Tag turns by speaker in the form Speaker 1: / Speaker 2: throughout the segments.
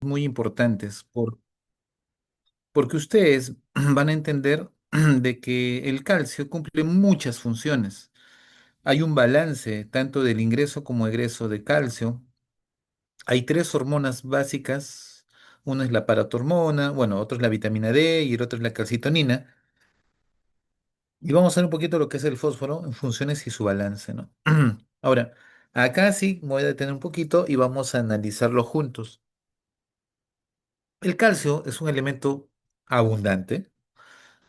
Speaker 1: muy importantes porque ustedes van a entender de que el calcio cumple muchas funciones. Hay un balance tanto del ingreso como egreso de calcio. Hay tres hormonas básicas. Una es la paratormona, bueno, otra es la vitamina D y el otro es la calcitonina. Y vamos a ver un poquito lo que es el fósforo en funciones y su balance, ¿no? Ahora, acá sí me voy a detener un poquito y vamos a analizarlo juntos. El calcio es un elemento abundante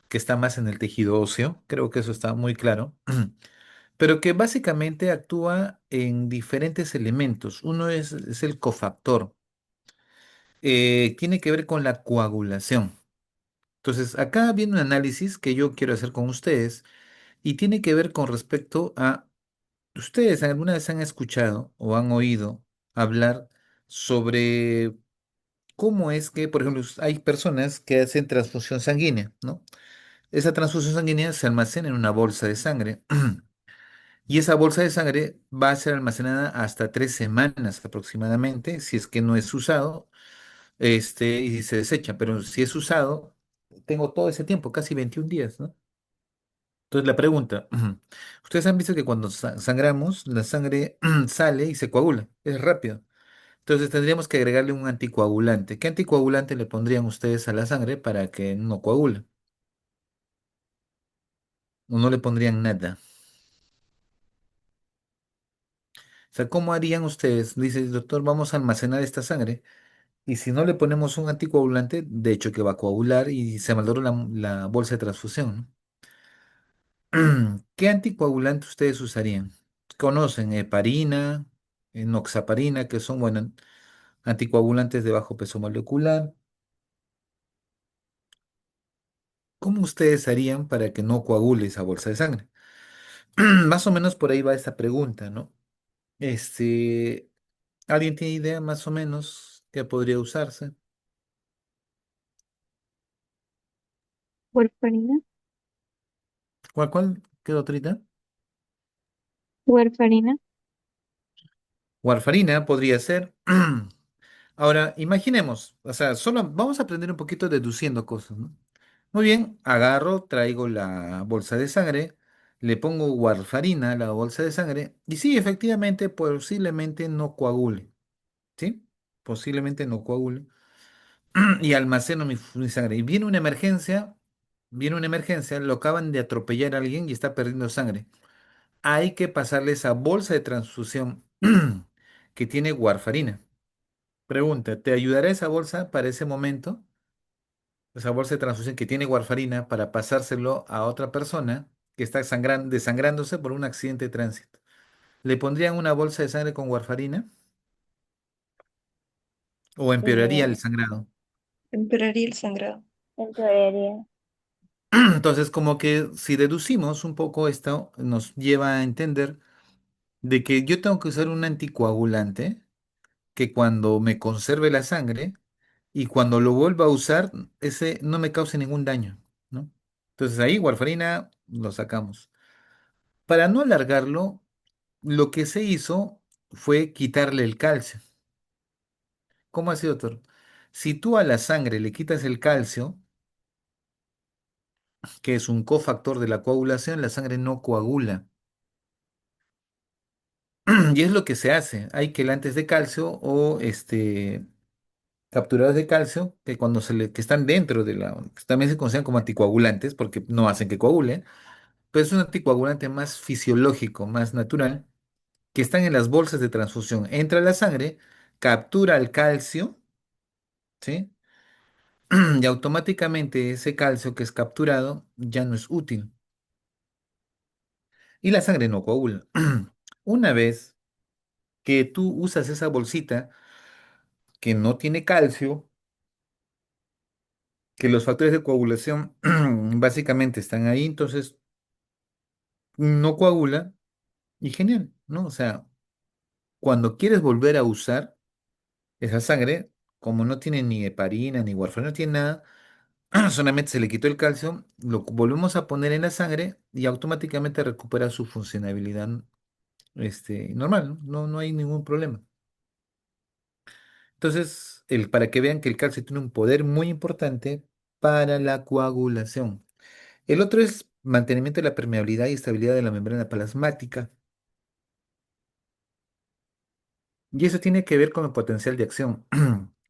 Speaker 1: que está más en el tejido óseo, creo que eso está muy claro, pero que básicamente actúa en diferentes elementos. Uno es el cofactor, tiene que ver con la coagulación. Entonces, acá viene un análisis que yo quiero hacer con ustedes y tiene que ver con respecto a, ¿ustedes alguna vez han escuchado o han oído hablar sobre cómo es que, por ejemplo, hay personas que hacen transfusión sanguínea, ¿no? Esa transfusión sanguínea se almacena en una bolsa de sangre y esa bolsa de sangre va a ser almacenada hasta 3 semanas aproximadamente, si es que no es usado, y se desecha, pero si es usado, tengo todo ese tiempo, casi 21 días, ¿no? Entonces la pregunta, ustedes han visto que cuando sangramos, la sangre sale y se coagula, es rápido. Entonces tendríamos que agregarle un anticoagulante. ¿Qué anticoagulante le pondrían ustedes a la sangre para que no coagule? O no le pondrían nada. O sea, ¿cómo harían ustedes? Dice el doctor, vamos a almacenar esta sangre. Y si no le ponemos un anticoagulante, de hecho que va a coagular y se malogró la bolsa de transfusión, ¿no? ¿Qué anticoagulante ustedes usarían? ¿Conocen heparina, enoxaparina, que son, bueno, anticoagulantes de bajo peso molecular? ¿Cómo ustedes harían para que no coagule esa bolsa de sangre? Más o menos por ahí va esta pregunta, ¿no? Este, ¿Alguien tiene idea más o menos qué podría usarse?
Speaker 2: Warfarina,
Speaker 1: ¿Cuál? ¿Qué otrita?
Speaker 2: warfarina.
Speaker 1: Warfarina podría ser. Ahora, imaginemos, o sea, solo vamos a aprender un poquito deduciendo cosas, ¿no? Muy bien, agarro, traigo la bolsa de sangre, le pongo warfarina a la bolsa de sangre, y sí, efectivamente, posiblemente no coagule, ¿sí? Posiblemente no coagule. Y almaceno mi sangre. Y viene una emergencia, lo acaban de atropellar a alguien y está perdiendo sangre. Hay que pasarle esa bolsa de transfusión que tiene warfarina. Pregunta, ¿te ayudará esa bolsa para ese momento? Esa bolsa de transfusión que tiene warfarina para pasárselo a otra persona que está desangrándose por un accidente de tránsito. ¿Le pondrían una bolsa de sangre con warfarina o empeoraría el
Speaker 2: Eh,
Speaker 1: sangrado?
Speaker 2: Empeoraría el sangrado.
Speaker 3: Empeoraría.
Speaker 1: Entonces, como que si deducimos un poco esto, nos lleva a entender de que yo tengo que usar un anticoagulante que cuando me conserve la sangre y cuando lo vuelva a usar, ese no me cause ningún daño, ¿no? Entonces ahí, warfarina, lo sacamos. Para no alargarlo, lo que se hizo fue quitarle el calcio. ¿Cómo así, doctor? Si tú a la sangre le quitas el calcio, que es un cofactor de la coagulación, la sangre no coagula. Y es lo que se hace. Hay quelantes de calcio o capturadores de calcio que están dentro de que también se consideran como anticoagulantes porque no hacen que coagule, pero es un anticoagulante más fisiológico, más natural, que están en las bolsas de transfusión. Entra a la sangre, captura el calcio, ¿sí? Y automáticamente ese calcio que es capturado ya no es útil y la sangre no coagula. Una vez que tú usas esa bolsita que no tiene calcio, que los factores de coagulación básicamente están ahí, entonces no coagula y genial, ¿no? O sea, cuando quieres volver a usar esa sangre, como no tiene ni heparina ni warfarina, no tiene nada, solamente se le quitó el calcio, lo volvemos a poner en la sangre y automáticamente recupera su funcionalidad normal, ¿no? No hay ningún problema. Entonces, para que vean que el calcio tiene un poder muy importante para la coagulación. El otro es mantenimiento de la permeabilidad y estabilidad de la membrana plasmática. Y eso tiene que ver con el potencial de acción.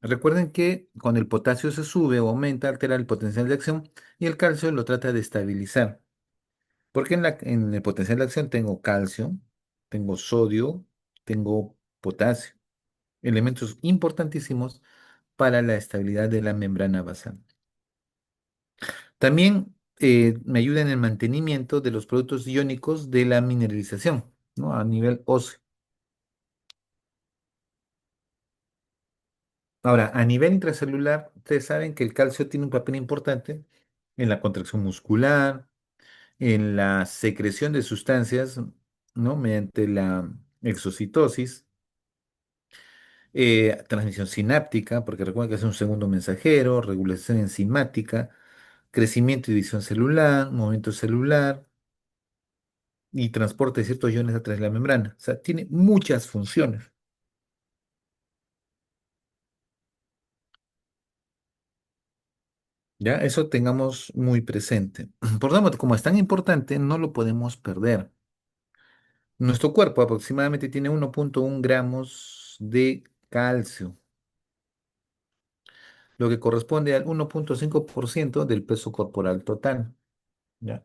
Speaker 1: Recuerden que cuando el potasio se sube o aumenta, altera el potencial de acción y el calcio lo trata de estabilizar. Porque en el potencial de acción tengo calcio, tengo sodio, tengo potasio, elementos importantísimos para la estabilidad de la membrana basal. También me ayuda en el mantenimiento de los productos iónicos de la mineralización, ¿no? A nivel óseo. Ahora, a nivel intracelular, ustedes saben que el calcio tiene un papel importante en la contracción muscular, en la secreción de sustancias, ¿no? Mediante la exocitosis, transmisión sináptica, porque recuerden que es un segundo mensajero, regulación enzimática, crecimiento y división celular, movimiento celular y transporte de ciertos iones a través de la membrana. O sea, tiene muchas funciones. ¿Ya? Eso tengamos muy presente. Por lo tanto, como es tan importante, no lo podemos perder. Nuestro cuerpo aproximadamente tiene 1,1 gramos de calcio, lo que corresponde al 1,5% del peso corporal total. ¿Ya?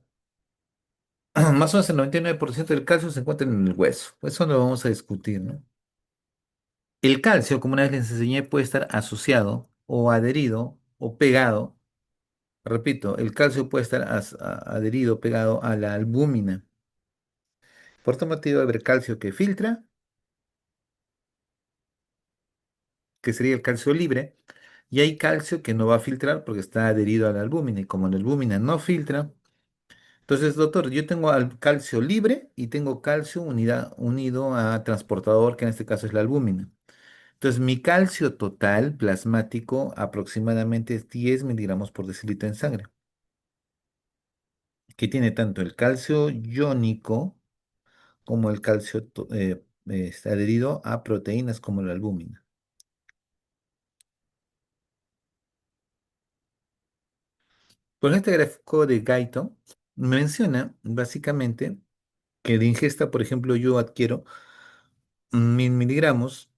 Speaker 1: Más o menos el 99% del calcio se encuentra en el hueso. Eso no lo vamos a discutir, ¿no? El calcio, como una vez les enseñé, puede estar asociado o adherido o pegado. Repito, el calcio puede estar adherido o pegado a la albúmina. Por este motivo, va a haber calcio que filtra, que sería el calcio libre, y hay calcio que no va a filtrar porque está adherido a la albúmina. Y como la albúmina no filtra, entonces, doctor, yo tengo al calcio libre y tengo calcio unido a transportador, que en este caso es la albúmina. Entonces, mi calcio total plasmático aproximadamente es 10 miligramos por decilitro en sangre, que tiene tanto el calcio iónico como el calcio está adherido a proteínas como la albúmina. Con este gráfico de Guyton menciona básicamente que de ingesta, por ejemplo, yo adquiero 1.000 miligramos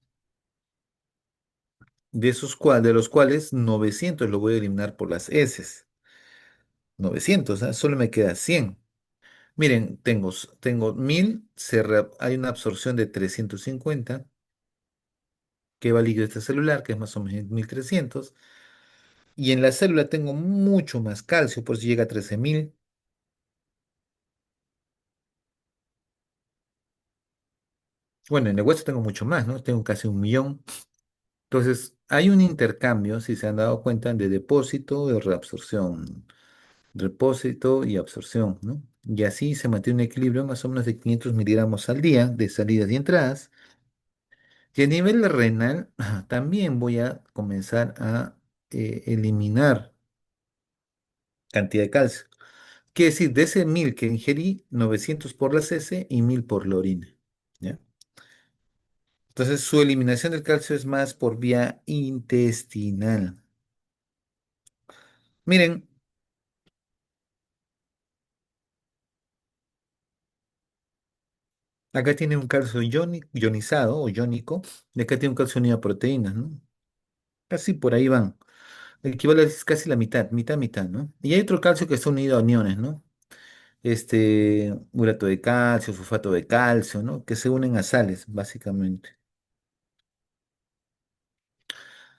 Speaker 1: de los cuales 900 lo voy a eliminar por las heces. 900, ¿ah? Solo me queda 100. Miren, tengo 1000, hay una absorción de 350 que va al líquido extracelular, que es más o menos 1300. Y en la célula tengo mucho más calcio, por si llega a 13.000. Bueno, en el hueso tengo mucho más, ¿no? Tengo casi 1.000.000. Entonces, hay un intercambio, si se han dado cuenta, de depósito y reabsorción. Depósito y absorción, ¿no? Y así se mantiene un equilibrio más o menos de 500 miligramos al día de salidas y entradas. Y a nivel renal, también voy a comenzar a eliminar cantidad de calcio. Quiere decir, de ese 1.000 que ingerí, 900 por las heces y 1.000 por la orina. ¿Ya? Entonces, su eliminación del calcio es más por vía intestinal. Miren, acá tiene un calcio ionizado o iónico, y acá tiene un calcio unido a proteínas, ¿no? Casi por ahí van. El equivale es casi la mitad, mitad, mitad, ¿no? Y hay otro calcio que está unido a aniones, ¿no? Urato de calcio, fosfato de calcio, ¿no? Que se unen a sales, básicamente.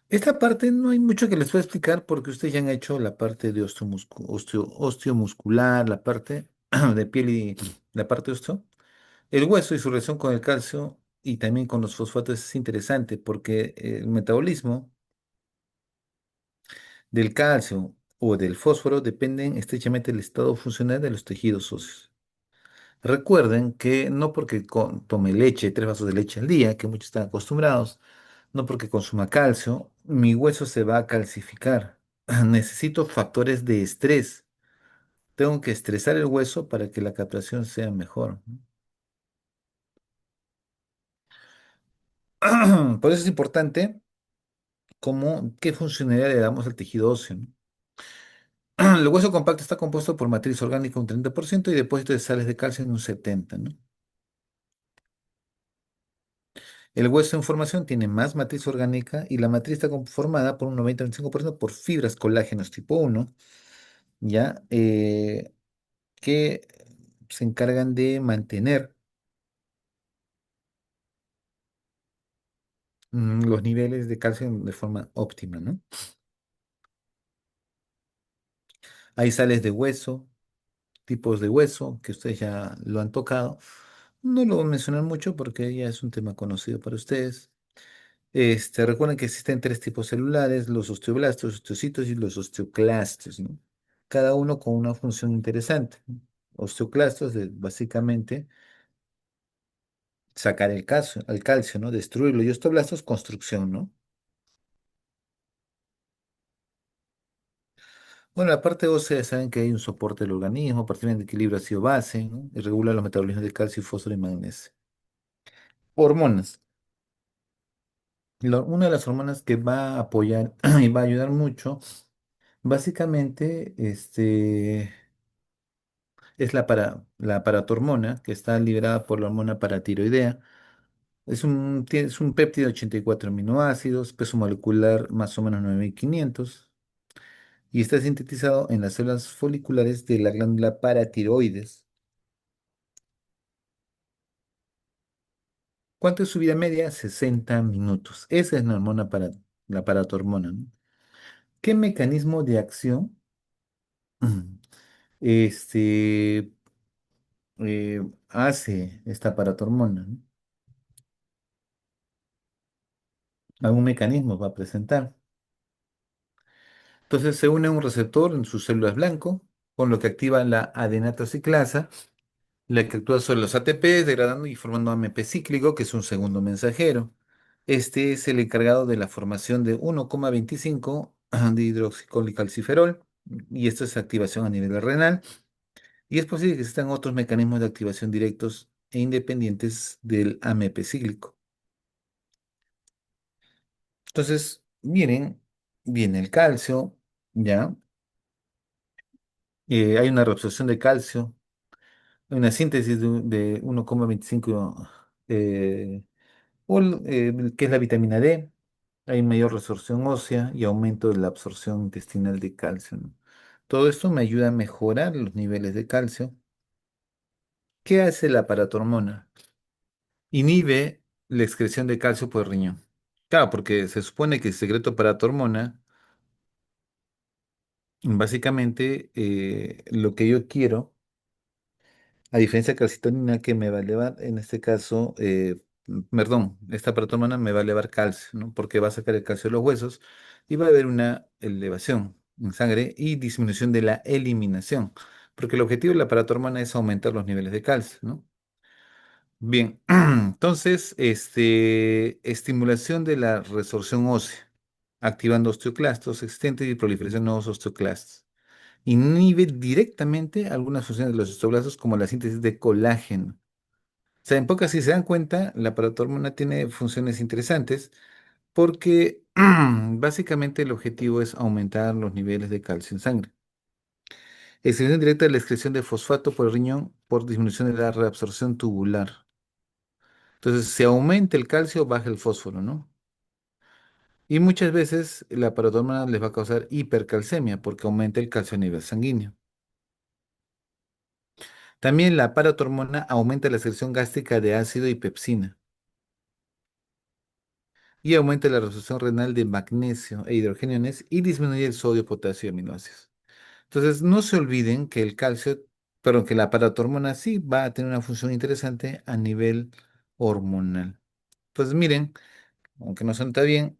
Speaker 1: Esta parte no hay mucho que les pueda explicar porque ustedes ya han hecho la parte de osteomuscular, la parte de piel y la parte osteo. El hueso y su relación con el calcio y también con los fosfatos es interesante porque el metabolismo del calcio o del fósforo dependen estrechamente del estado funcional de los tejidos óseos. Recuerden que no porque tome leche, 3 vasos de leche al día, que muchos están acostumbrados, no porque consuma calcio, mi hueso se va a calcificar. Necesito factores de estrés. Tengo que estresar el hueso para que la captación sea mejor. Por eso es importante. qué funcionalidad le damos al tejido óseo, ¿no? El hueso compacto está compuesto por matriz orgánica un 30% y depósito de sales de calcio en un 70%, ¿no? El hueso en formación tiene más matriz orgánica y la matriz está conformada por un 90-95% por fibras colágenos tipo 1, ¿ya? Que se encargan de mantener los niveles de calcio de forma óptima, ¿no? Hay sales de hueso, tipos de hueso, que ustedes ya lo han tocado. No lo voy a mencionar mucho porque ya es un tema conocido para ustedes. Recuerden que existen tres tipos celulares, los osteoblastos, osteocitos y los osteoclastos, ¿no? Cada uno con una función interesante. Osteoclastos es básicamente sacar el calcio, ¿no? Destruirlo. Y osteoblastos, construcción, ¿no? Bueno, la parte ósea, saben que hay un soporte del organismo, partir del equilibrio ácido-base, ¿no? Y regula los metabolismos de calcio, fósforo y magnesio. Hormonas. Una de las hormonas que va a apoyar y va a ayudar mucho, básicamente, es la paratormona, que está liberada por la hormona paratiroidea. Es un péptido de 84 aminoácidos, peso molecular más o menos 9500 y está sintetizado en las células foliculares de la glándula paratiroides. ¿Cuánto es su vida media? 60 minutos. Esa es la hormona la paratormona, ¿no? ¿Qué mecanismo de acción este, hace esta paratormona, ¿no? Algún mecanismo va a presentar. Entonces se une a un receptor en sus células blanco, con lo que activa la adenatociclasa, la que actúa sobre los ATP, degradando y formando AMP cíclico, que es un segundo mensajero. Este es el encargado de la formación de 1,25 de hidroxicolicalciferol, y esto es activación a nivel renal. Y es posible que existan otros mecanismos de activación directos e independientes del AMP cíclico. Entonces, viene el calcio, ¿ya? Hay una reabsorción de calcio, hay una síntesis de 1,25, que es la vitamina D, hay mayor resorción ósea y aumento de la absorción intestinal de calcio, ¿no? Todo esto me ayuda a mejorar los niveles de calcio. ¿Qué hace la paratormona? Inhibe la excreción de calcio por el riñón. Claro, porque se supone que el secreto paratormona, básicamente, lo que yo quiero. A diferencia de calcitonina que me va a elevar, en este caso, perdón, esta protomana me va a elevar calcio, ¿no? Porque va a sacar el calcio de los huesos y va a haber una elevación en sangre y disminución de la eliminación, porque el objetivo de la paratormona es aumentar los niveles de calcio, ¿no? Bien, entonces, estimulación de la resorción ósea, activando osteoclastos existentes y proliferación de nuevos osteoclastos. Inhibe directamente algunas funciones de los osteoblastos como la síntesis de colágeno. O sea, en pocas, si se dan cuenta, la paratormona tiene funciones interesantes porque básicamente el objetivo es aumentar los niveles de calcio en sangre. Excreción directa de la excreción de fosfato por el riñón por disminución de la reabsorción tubular. Entonces, si aumenta el calcio, baja el fósforo, ¿no? Y muchas veces la paratormona les va a causar hipercalcemia porque aumenta el calcio a nivel sanguíneo. También la paratormona aumenta la secreción gástrica de ácido y pepsina y aumenta la reabsorción renal de magnesio e hidrogeniones y disminuye el sodio, potasio y aminoácidos. Entonces, no se olviden que el calcio, pero que la paratormona sí va a tener una función interesante a nivel hormonal. Pues miren, aunque no suena bien,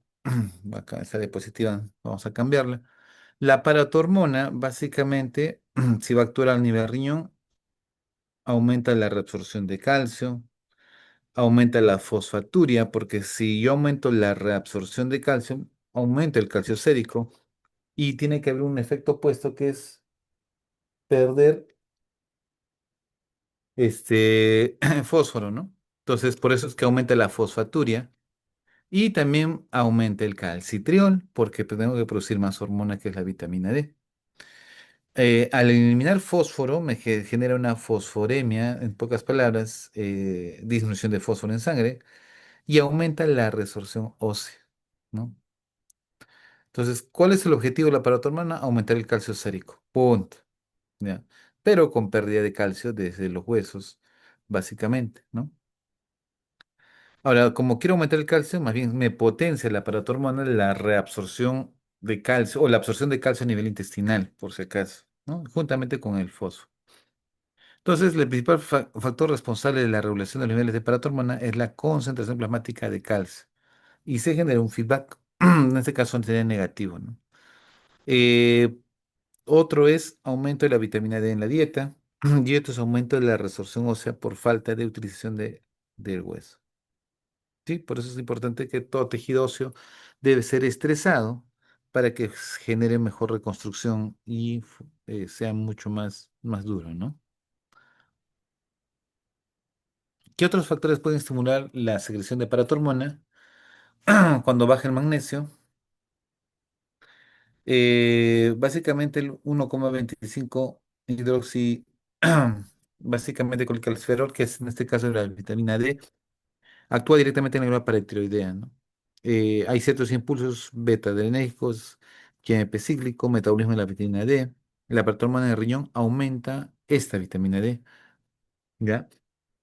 Speaker 1: acá esta diapositiva, vamos a cambiarla. La paratormona, básicamente, si va a actuar a nivel riñón, aumenta la reabsorción de calcio, aumenta la fosfaturia, porque si yo aumento la reabsorción de calcio, aumenta el calcio sérico y tiene que haber un efecto opuesto que es perder fósforo, ¿no? Entonces, por eso es que aumenta la fosfaturia Y también aumenta el calcitriol porque tenemos que producir más hormona que es la vitamina D. Al eliminar fósforo me genera una fosforemia, en pocas palabras, disminución de fósforo en sangre y aumenta la resorción ósea, ¿no? Entonces, ¿cuál es el objetivo de la paratormona? Aumentar el calcio sérico, punto, ¿ya? Pero con pérdida de calcio desde los huesos, básicamente, ¿no? Ahora, como quiero aumentar el calcio, más bien me potencia la paratormona la reabsorción de calcio o la absorción de calcio a nivel intestinal, por si acaso, ¿no? Juntamente con el fósforo. Entonces, el principal factor responsable de la regulación de los niveles de paratormona es la concentración plasmática de calcio. Y se genera un feedback, en este caso sería negativo, ¿no? Eh, Otro es aumento de la vitamina D en la dieta. Y otro es aumento de la resorción ósea por falta de utilización del hueso. ¿Sí? Por eso es importante que todo tejido óseo debe ser estresado para que genere mejor reconstrucción y sea mucho más duro, ¿no? ¿Qué otros factores pueden estimular la secreción de paratormona? Cuando baja el magnesio, básicamente el 1,25 hidroxi, básicamente con el calciferol, que es en este caso la vitamina D, actúa directamente en la glándula paratiroidea, ¿no? Hay ciertos impulsos beta-adrenérgicos, GMP cíclico, metabolismo de la vitamina D. La paratormona en el riñón aumenta esta vitamina D, ¿ya?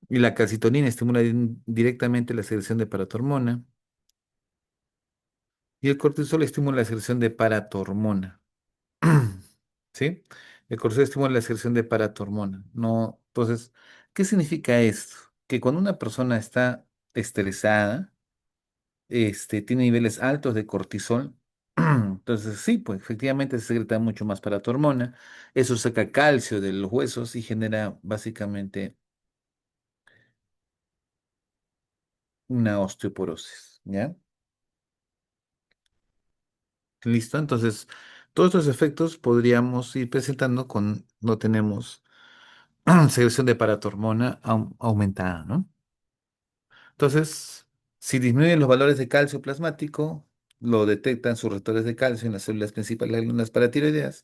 Speaker 1: Y la calcitonina estimula directamente la secreción de paratormona. Y el cortisol estimula la secreción de paratormona. ¿Sí? El cortisol estimula la secreción de paratormona. No, entonces, ¿qué significa esto? Que cuando una persona está estresada, tiene niveles altos de cortisol, entonces sí, pues efectivamente se secreta mucho más paratormona. Eso saca calcio de los huesos y genera básicamente una osteoporosis, ¿ya? Listo, entonces todos estos efectos podríamos ir presentando con, no tenemos secreción de paratormona aumentada, ¿no? Entonces, si disminuyen los valores de calcio plasmático, lo detectan sus receptores de calcio en las células principales de las glándulas paratiroideas.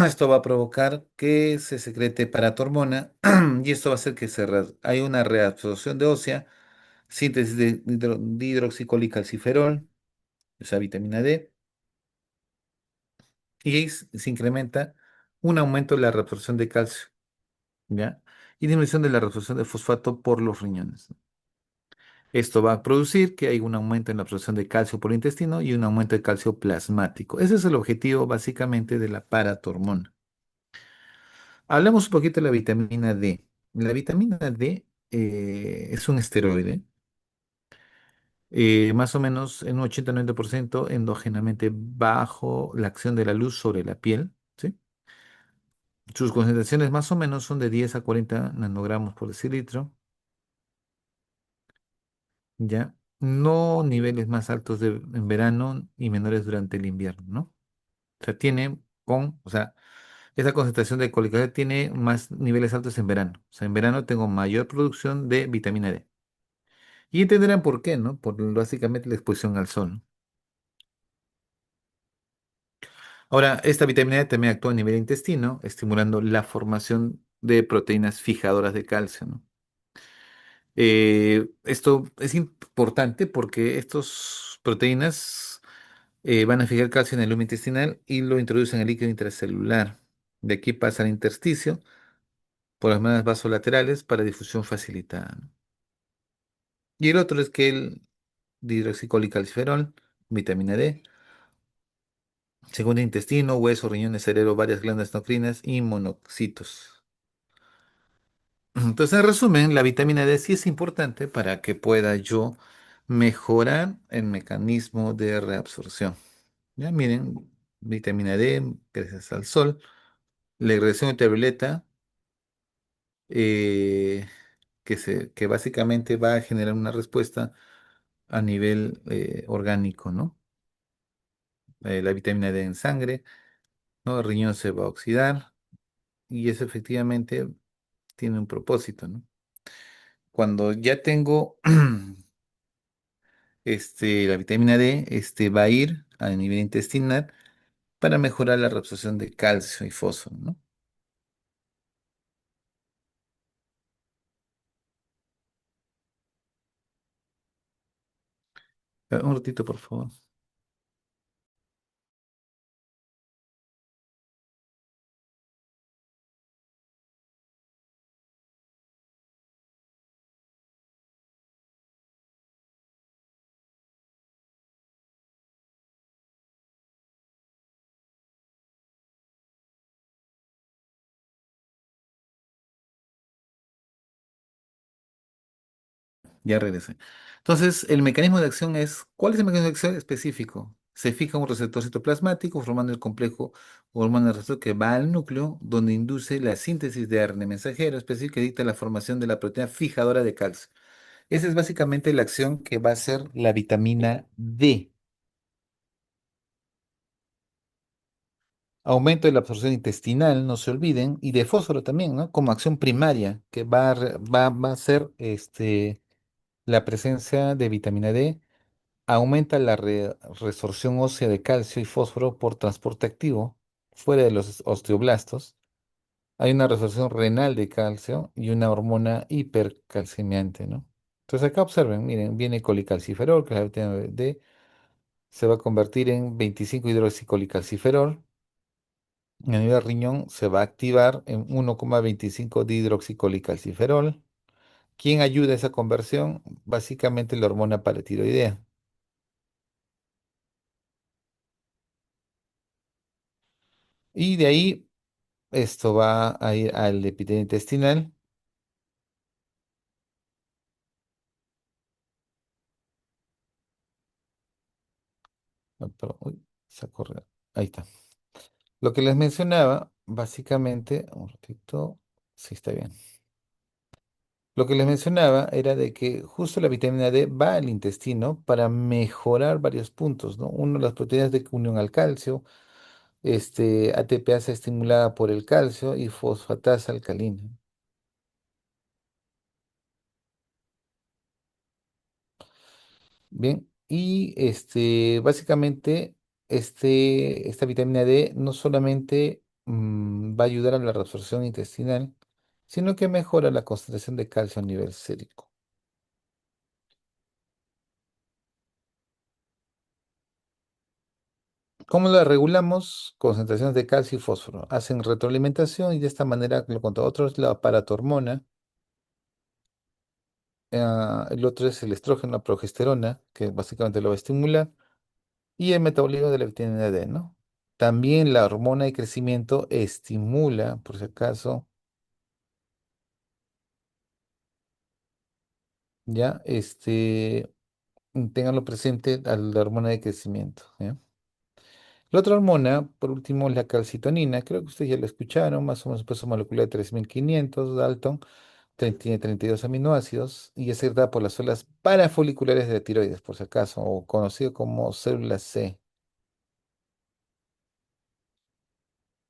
Speaker 1: Esto va a provocar que se secrete paratormona y esto va a hacer que haya una reabsorción de ósea, síntesis de hidroxicolicalciferol, esa vitamina D, y ahí se incrementa un aumento de la reabsorción de calcio, ¿ya? Y disminución de la reabsorción de fosfato por los riñones. Esto va a producir que hay un aumento en la absorción de calcio por el intestino y un aumento de calcio plasmático. Ese es el objetivo básicamente de la paratormona. Hablemos un poquito de la vitamina D. La vitamina D es un esteroide, más o menos en un 80-90% endógenamente bajo la acción de la luz sobre la piel, ¿sí? Sus concentraciones más o menos son de 10 a 40 nanogramos por decilitro, ¿ya? No niveles más altos en verano y menores durante el invierno, ¿no? O sea, o sea, esa concentración de colicagel tiene más niveles altos en verano. O sea, en verano tengo mayor producción de vitamina D. Y entenderán por qué, ¿no? Por básicamente la exposición al sol, ¿no? Ahora, esta vitamina D también actúa a nivel intestino, estimulando la formación de proteínas fijadoras de calcio, ¿no? Esto es importante porque estas proteínas van a fijar calcio en el lumen intestinal y lo introducen al líquido intracelular. De aquí pasa al intersticio por las venas vasolaterales para difusión facilitada, ¿no? Y el otro es que el dihidroxicolicalciferol, vitamina D, segundo intestino, hueso, riñones, cerebro, varias glándulas endocrinas y monocitos. Entonces, en resumen, la vitamina D sí es importante para que pueda yo mejorar el mecanismo de reabsorción. Ya miren, vitamina D, gracias al sol, la irradiación ultravioleta, eh, que básicamente va a generar una respuesta a nivel orgánico, ¿no? La vitamina D en sangre, ¿no? El riñón se va a oxidar y eso efectivamente tiene un propósito, ¿no? Cuando ya tengo la vitamina D, va a ir a nivel intestinal para mejorar la reabsorción de calcio y fósforo, ¿no? Un ratito, por favor. Ya regresé. Entonces, el mecanismo de acción es, ¿cuál es el mecanismo de acción específico? Se fija un receptor citoplasmático formando el complejo hormona receptor que va al núcleo, donde induce la síntesis de ARN mensajero específico que dicta la formación de la proteína fijadora de calcio. Esa es básicamente la acción que va a hacer la vitamina D. Aumento de la absorción intestinal, no se olviden, y de fósforo también, ¿no? Como acción primaria, que va a ser la presencia de vitamina D. Aumenta la resorción ósea de calcio y fósforo por transporte activo fuera de los osteoblastos. Hay una resorción renal de calcio y una hormona hipercalcemiante, ¿no? Entonces acá observen, miren, viene colicalciferol, que es la vitamina D, se va a convertir en 25 hidroxicolicalciferol. A nivel riñón se va a activar en 1,25 dihidroxicolicalciferol. ¿Quién ayuda a esa conversión? Básicamente la hormona paratiroidea. Y de ahí esto va a ir al epitelio intestinal. Ah, perdón, uy, se ha corrido. Ahí está. Lo que les mencionaba, básicamente, un ratito, sí está bien. Lo que les mencionaba era de que justo la vitamina D va al intestino para mejorar varios puntos, ¿no? Uno, las proteínas de unión al calcio, ATPase estimulada por el calcio y fosfatasa alcalina. Bien, y básicamente esta vitamina D no solamente va a ayudar a la reabsorción intestinal, sino que mejora la concentración de calcio a nivel sérico. ¿Cómo la regulamos? Concentraciones de calcio y fósforo. Hacen retroalimentación y de esta manera, lo contra otros, la paratormona, el otro es el estrógeno, la progesterona, que básicamente lo va a estimular, y el metabolismo de la vitamina D, ¿no? También la hormona de crecimiento estimula, por si acaso, ya, ténganlo presente a la hormona de crecimiento, ¿ya? La otra hormona, por último, es la calcitonina. Creo que ustedes ya la escucharon, más o menos peso molecular de 3500 Dalton, tiene 32 aminoácidos y es secretada por las células parafoliculares de la tiroides, por si acaso, o conocido como célula C,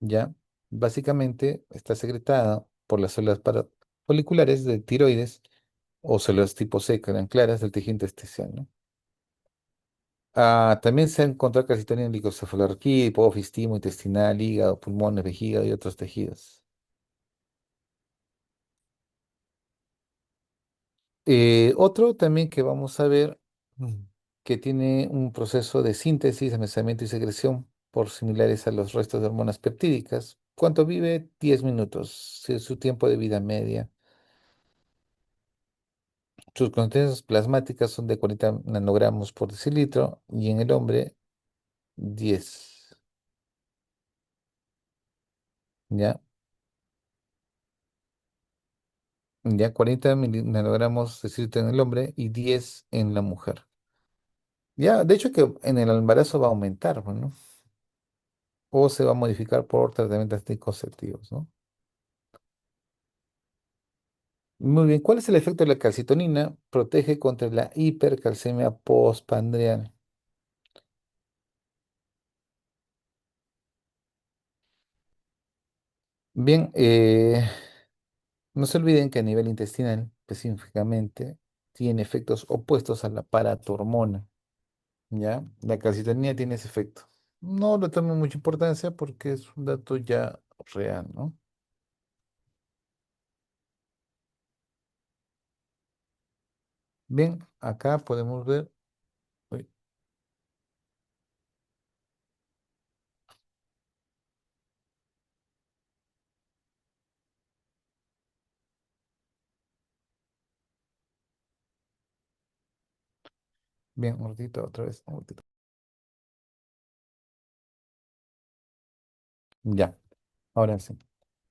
Speaker 1: ¿ya? Básicamente está secretada por las células parafoliculares de tiroides o células tipo C, que eran claras del tejido intestinal, ¿no? También se ha encontrado calcitonina en licocefalorraquídeo, hipófisis, timo, intestinal, hígado, pulmones, vejiga y otros tejidos. Otro también que vamos a ver, que tiene un proceso de síntesis, almacenamiento y secreción por similares a los restos de hormonas peptídicas. ¿Cuánto vive? 10 minutos, si es su tiempo de vida media. Sus concentraciones plasmáticas son de 40 nanogramos por decilitro y en el hombre 10. ¿Ya? Ya 40 nanogramos decilitro en el hombre y 10 en la mujer. Ya, de hecho que en el embarazo va a aumentar, pues, ¿no? O se va a modificar por tratamientos anticonceptivos, ¿no? Muy bien, ¿cuál es el efecto de la calcitonina? Protege contra la hipercalcemia postprandial. Bien, no se olviden que a nivel intestinal, específicamente, tiene efectos opuestos a la paratormona, ¿ya? La calcitonina tiene ese efecto. No le tomo mucha importancia porque es un dato ya real, ¿no? Bien, acá podemos ver, uy, bien, un momentito, otra vez, un momentito. Ya, ahora sí.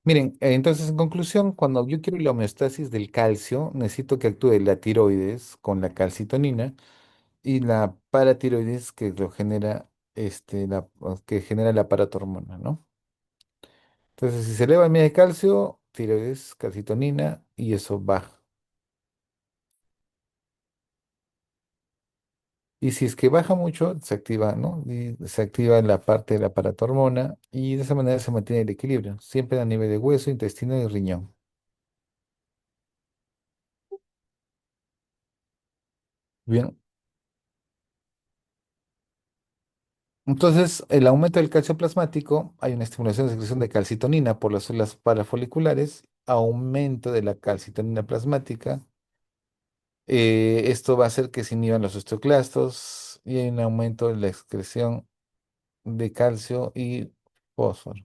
Speaker 1: Miren, entonces en conclusión, cuando yo quiero la homeostasis del calcio, necesito que actúe la tiroides con la calcitonina y la paratiroides que lo genera, que genera la paratormona, ¿no? Entonces, si se eleva el nivel de calcio, tiroides, calcitonina y eso baja. Y si es que baja mucho, se activa, ¿no? Y se activa la parte de la paratormona y de esa manera se mantiene el equilibrio, siempre a nivel de hueso, intestino y riñón. Bien. Entonces, el aumento del calcio plasmático, hay una estimulación de secreción de calcitonina por las células parafoliculares, aumento de la calcitonina plasmática. Esto va a hacer que se inhiban los osteoclastos y hay un aumento de la excreción de calcio y fósforo.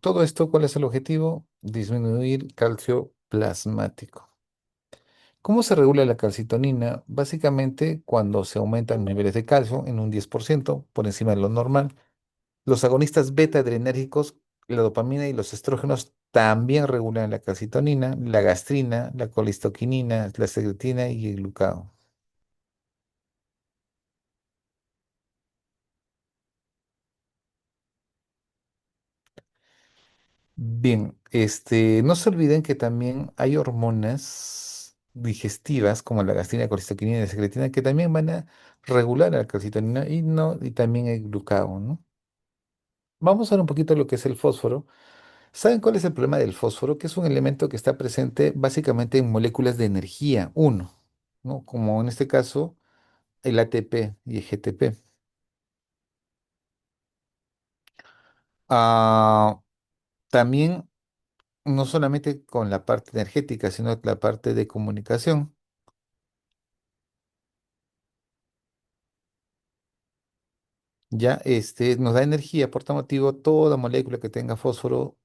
Speaker 1: Todo esto, ¿cuál es el objetivo? Disminuir calcio plasmático. ¿Cómo se regula la calcitonina? Básicamente, cuando se aumentan los niveles de calcio en un 10% por encima de lo normal. Los agonistas beta adrenérgicos, la dopamina y los estrógenos también regulan la calcitonina, la gastrina, la colistoquinina, la secretina y el glucagón. Bien, no se olviden que también hay hormonas digestivas como la gastrina, colistoquinina y la secretina que también van a regular la calcitonina y no, y también el glucagón, ¿no? Vamos a ver un poquito lo que es el fósforo. ¿Saben cuál es el problema del fósforo? Que es un elemento que está presente básicamente en moléculas de energía, uno, ¿no? Como en este caso el ATP y el GTP. Ah, también no solamente con la parte energética, sino la parte de comunicación. Ya nos da energía, por tal motivo, toda molécula que tenga fósforo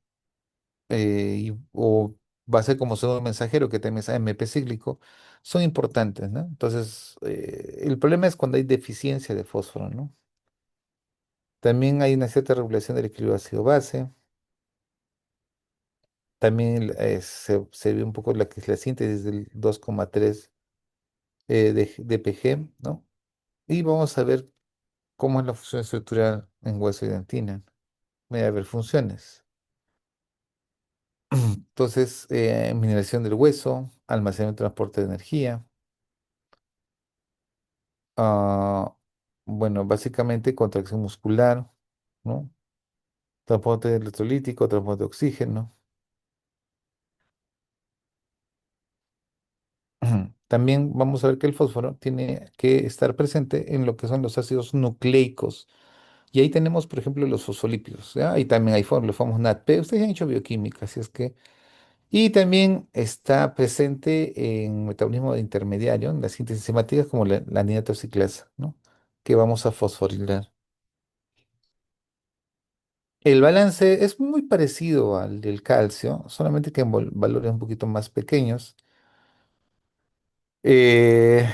Speaker 1: o va a ser como segundo mensajero que tenga AMP cíclico, son importantes, ¿no? Entonces, el problema es cuando hay deficiencia de fósforo, ¿no? También hay una cierta regulación del equilibrio ácido-base. También se ve un poco la que es la síntesis del 2,3 de PG, ¿no? Y vamos a ver cómo es la función estructural en hueso y dentina. Voy a ver funciones. Entonces, mineralización del hueso, almacenamiento y transporte de energía. ah, bueno, básicamente contracción muscular, ¿no? Transporte electrolítico, transporte de oxígeno. También vamos a ver que el fósforo tiene que estar presente en lo que son los ácidos nucleicos. Y ahí tenemos, por ejemplo, los fosfolípidos, ¿ya? Y también hay los famosos NADP. Ustedes han hecho bioquímica, así es que. Y también está presente en metabolismo de intermediario, en las síntesis enzimáticas, como la nitrociclasa, ¿no? Que vamos a fosforilar. El balance es muy parecido al del calcio, solamente que en valores un poquito más pequeños. Eh,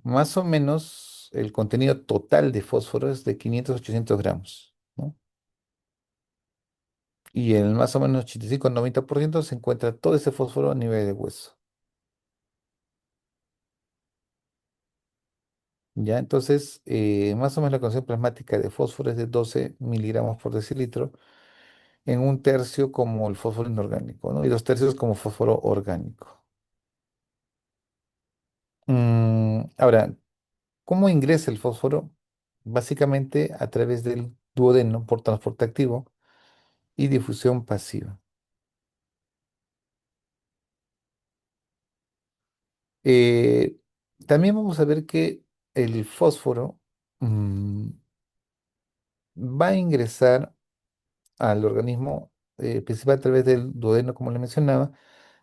Speaker 1: Más o menos el contenido total de fósforo es de 500 a 800 gramos, ¿no? Y en el más o menos 85 al 90% se encuentra todo ese fósforo a nivel de hueso. ¿Ya? Entonces, más o menos la concentración plasmática de fósforo es de 12 miligramos por decilitro, en un tercio como el fósforo inorgánico, ¿no? Y dos tercios como fósforo orgánico. Ahora, ¿cómo ingresa el fósforo? Básicamente a través del duodeno por transporte activo y difusión pasiva. Eh, También vamos a ver que el fósforo mm, va a ingresar al organismo principal a través del duodeno, como le mencionaba,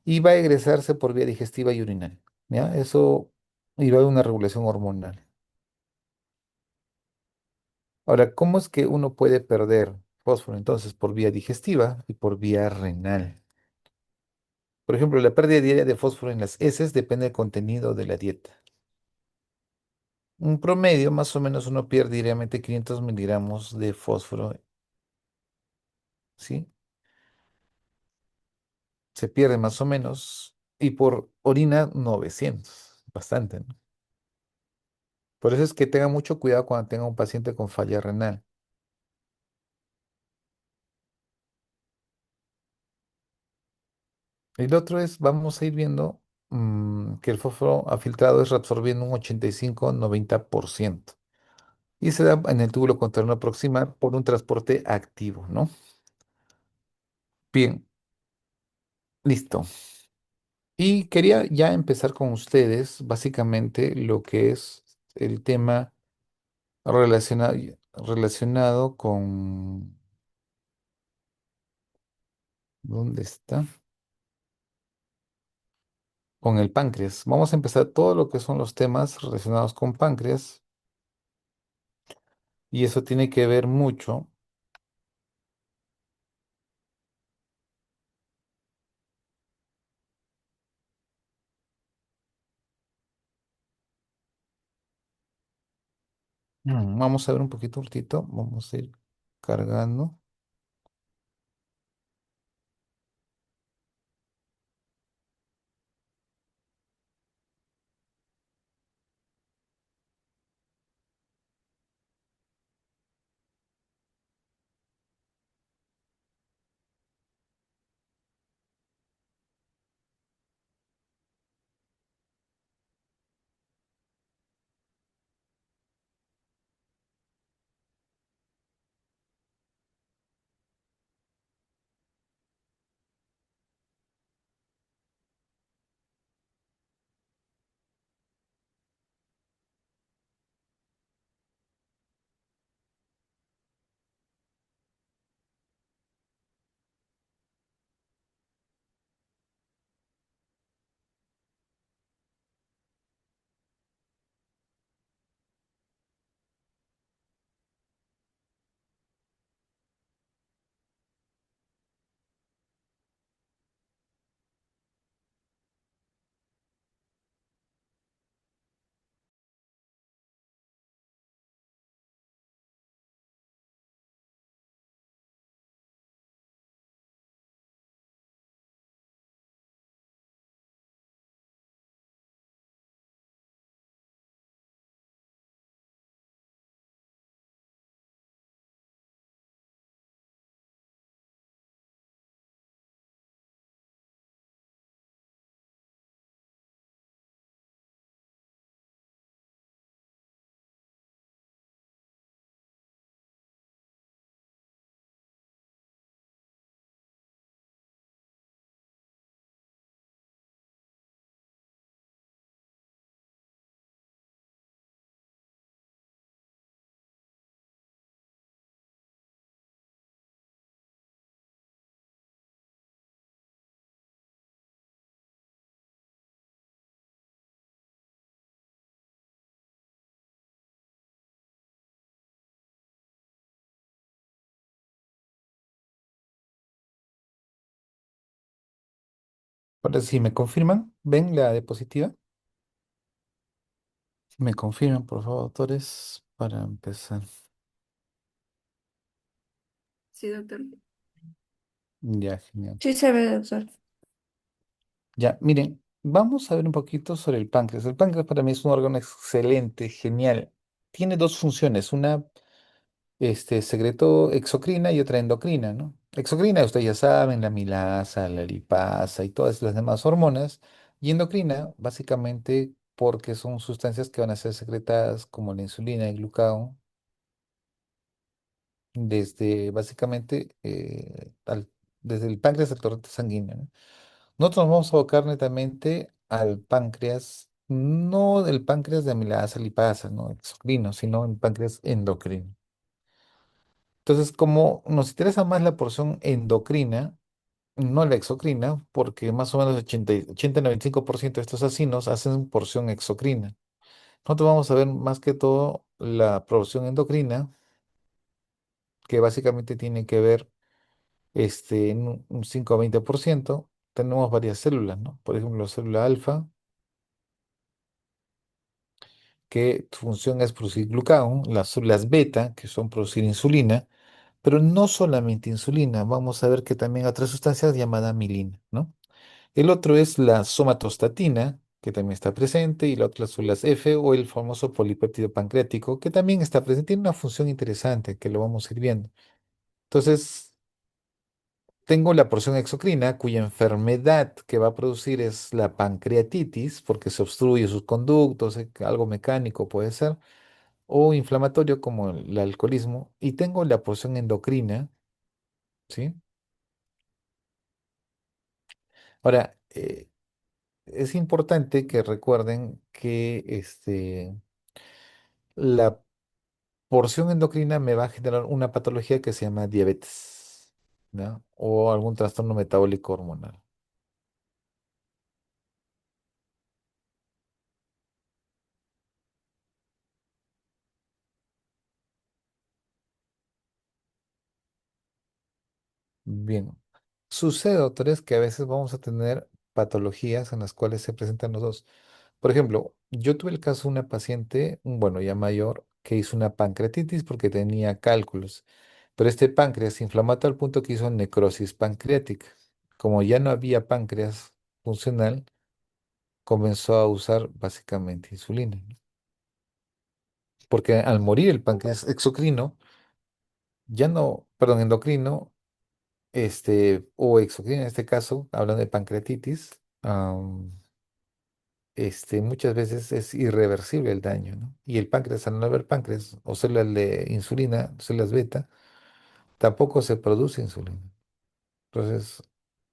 Speaker 1: y va a egresarse por vía digestiva y urinaria. ¿Ya? Eso y va a haber una regulación hormonal. Ahora, ¿cómo es que uno puede perder fósforo entonces por vía digestiva y por vía renal? Por ejemplo, la pérdida diaria de fósforo en las heces depende del contenido de la dieta. Un promedio, más o menos, uno pierde diariamente 500 miligramos de fósforo, ¿sí? Se pierde más o menos, y por orina 900, bastante, ¿no? Por eso es que tenga mucho cuidado cuando tenga un paciente con falla renal. El otro es, vamos a ir viendo que el fósforo afiltrado es reabsorbido en un 85-90%. Y se da en el túbulo contorno proximal por un transporte activo, ¿no? Bien, listo. Y quería ya empezar con ustedes, básicamente, lo que es el tema relacionado, relacionado con... ¿Dónde está? Con el páncreas. Vamos a empezar todo lo que son los temas relacionados con páncreas y eso tiene que ver mucho. Vamos a ver un poquito, cortito. Vamos a ir cargando. Ahora sí, ¿me confirman? ¿Ven la diapositiva? ¿Me confirman, por favor, autores, para empezar?
Speaker 2: Sí, doctor.
Speaker 1: Ya, genial.
Speaker 2: Sí se ve, doctor.
Speaker 1: Ya, miren, vamos a ver un poquito sobre el páncreas. El páncreas para mí es un órgano excelente, genial. Tiene dos funciones, una secreto exocrina y otra endocrina, ¿no? Exocrina, ustedes ya saben, la milasa, la lipasa y todas las demás hormonas. Y endocrina, básicamente porque son sustancias que van a ser secretadas como la insulina y el glucagón desde básicamente desde el páncreas al torrente sanguíneo, ¿no? Nosotros nos vamos a abocar netamente al páncreas No el páncreas de amilasa lipasa, no exocrino, sino el páncreas endocrino. Entonces, como nos interesa más la porción endocrina, no la exocrina, porque más o menos 80-95% de estos acinos hacen porción exocrina. Nosotros vamos a ver más que todo la porción endocrina, que básicamente tiene que ver en un 5 a 20%. Tenemos varias células, ¿no? Por ejemplo, la célula alfa, que su función es producir glucagón, las células beta, que son producir insulina, pero no solamente insulina, vamos a ver que también otras sustancias llamada milina, ¿no? El otro es la somatostatina, que también está presente, y la otra son las F o el famoso polipéptido pancreático, que también está presente. Tiene una función interesante que lo vamos a ir viendo. Entonces, tengo la porción exocrina, cuya enfermedad que va a producir es la pancreatitis, porque se obstruye sus conductos, algo mecánico puede ser, o inflamatorio como el alcoholismo. Y tengo la porción endocrina, ¿sí? Ahora, es importante que recuerden que la porción endocrina me va a generar una patología que se llama diabetes, ¿no? O algún trastorno metabólico hormonal. Bien, sucede, doctores, que a veces vamos a tener patologías en las cuales se presentan los dos. Por ejemplo, yo tuve el caso de una paciente, bueno, ya mayor, que hizo una pancreatitis porque tenía cálculos, pero este páncreas se inflamó a tal punto que hizo necrosis pancreática. Como ya no había páncreas funcional, comenzó a usar básicamente insulina, ¿no? Porque al morir el páncreas exocrino, ya no, perdón, endocrino, o exocrino en este caso, hablando de pancreatitis, muchas veces es irreversible el daño, ¿no? Y el páncreas, al no haber páncreas o células de insulina, células beta, tampoco se produce insulina. Entonces,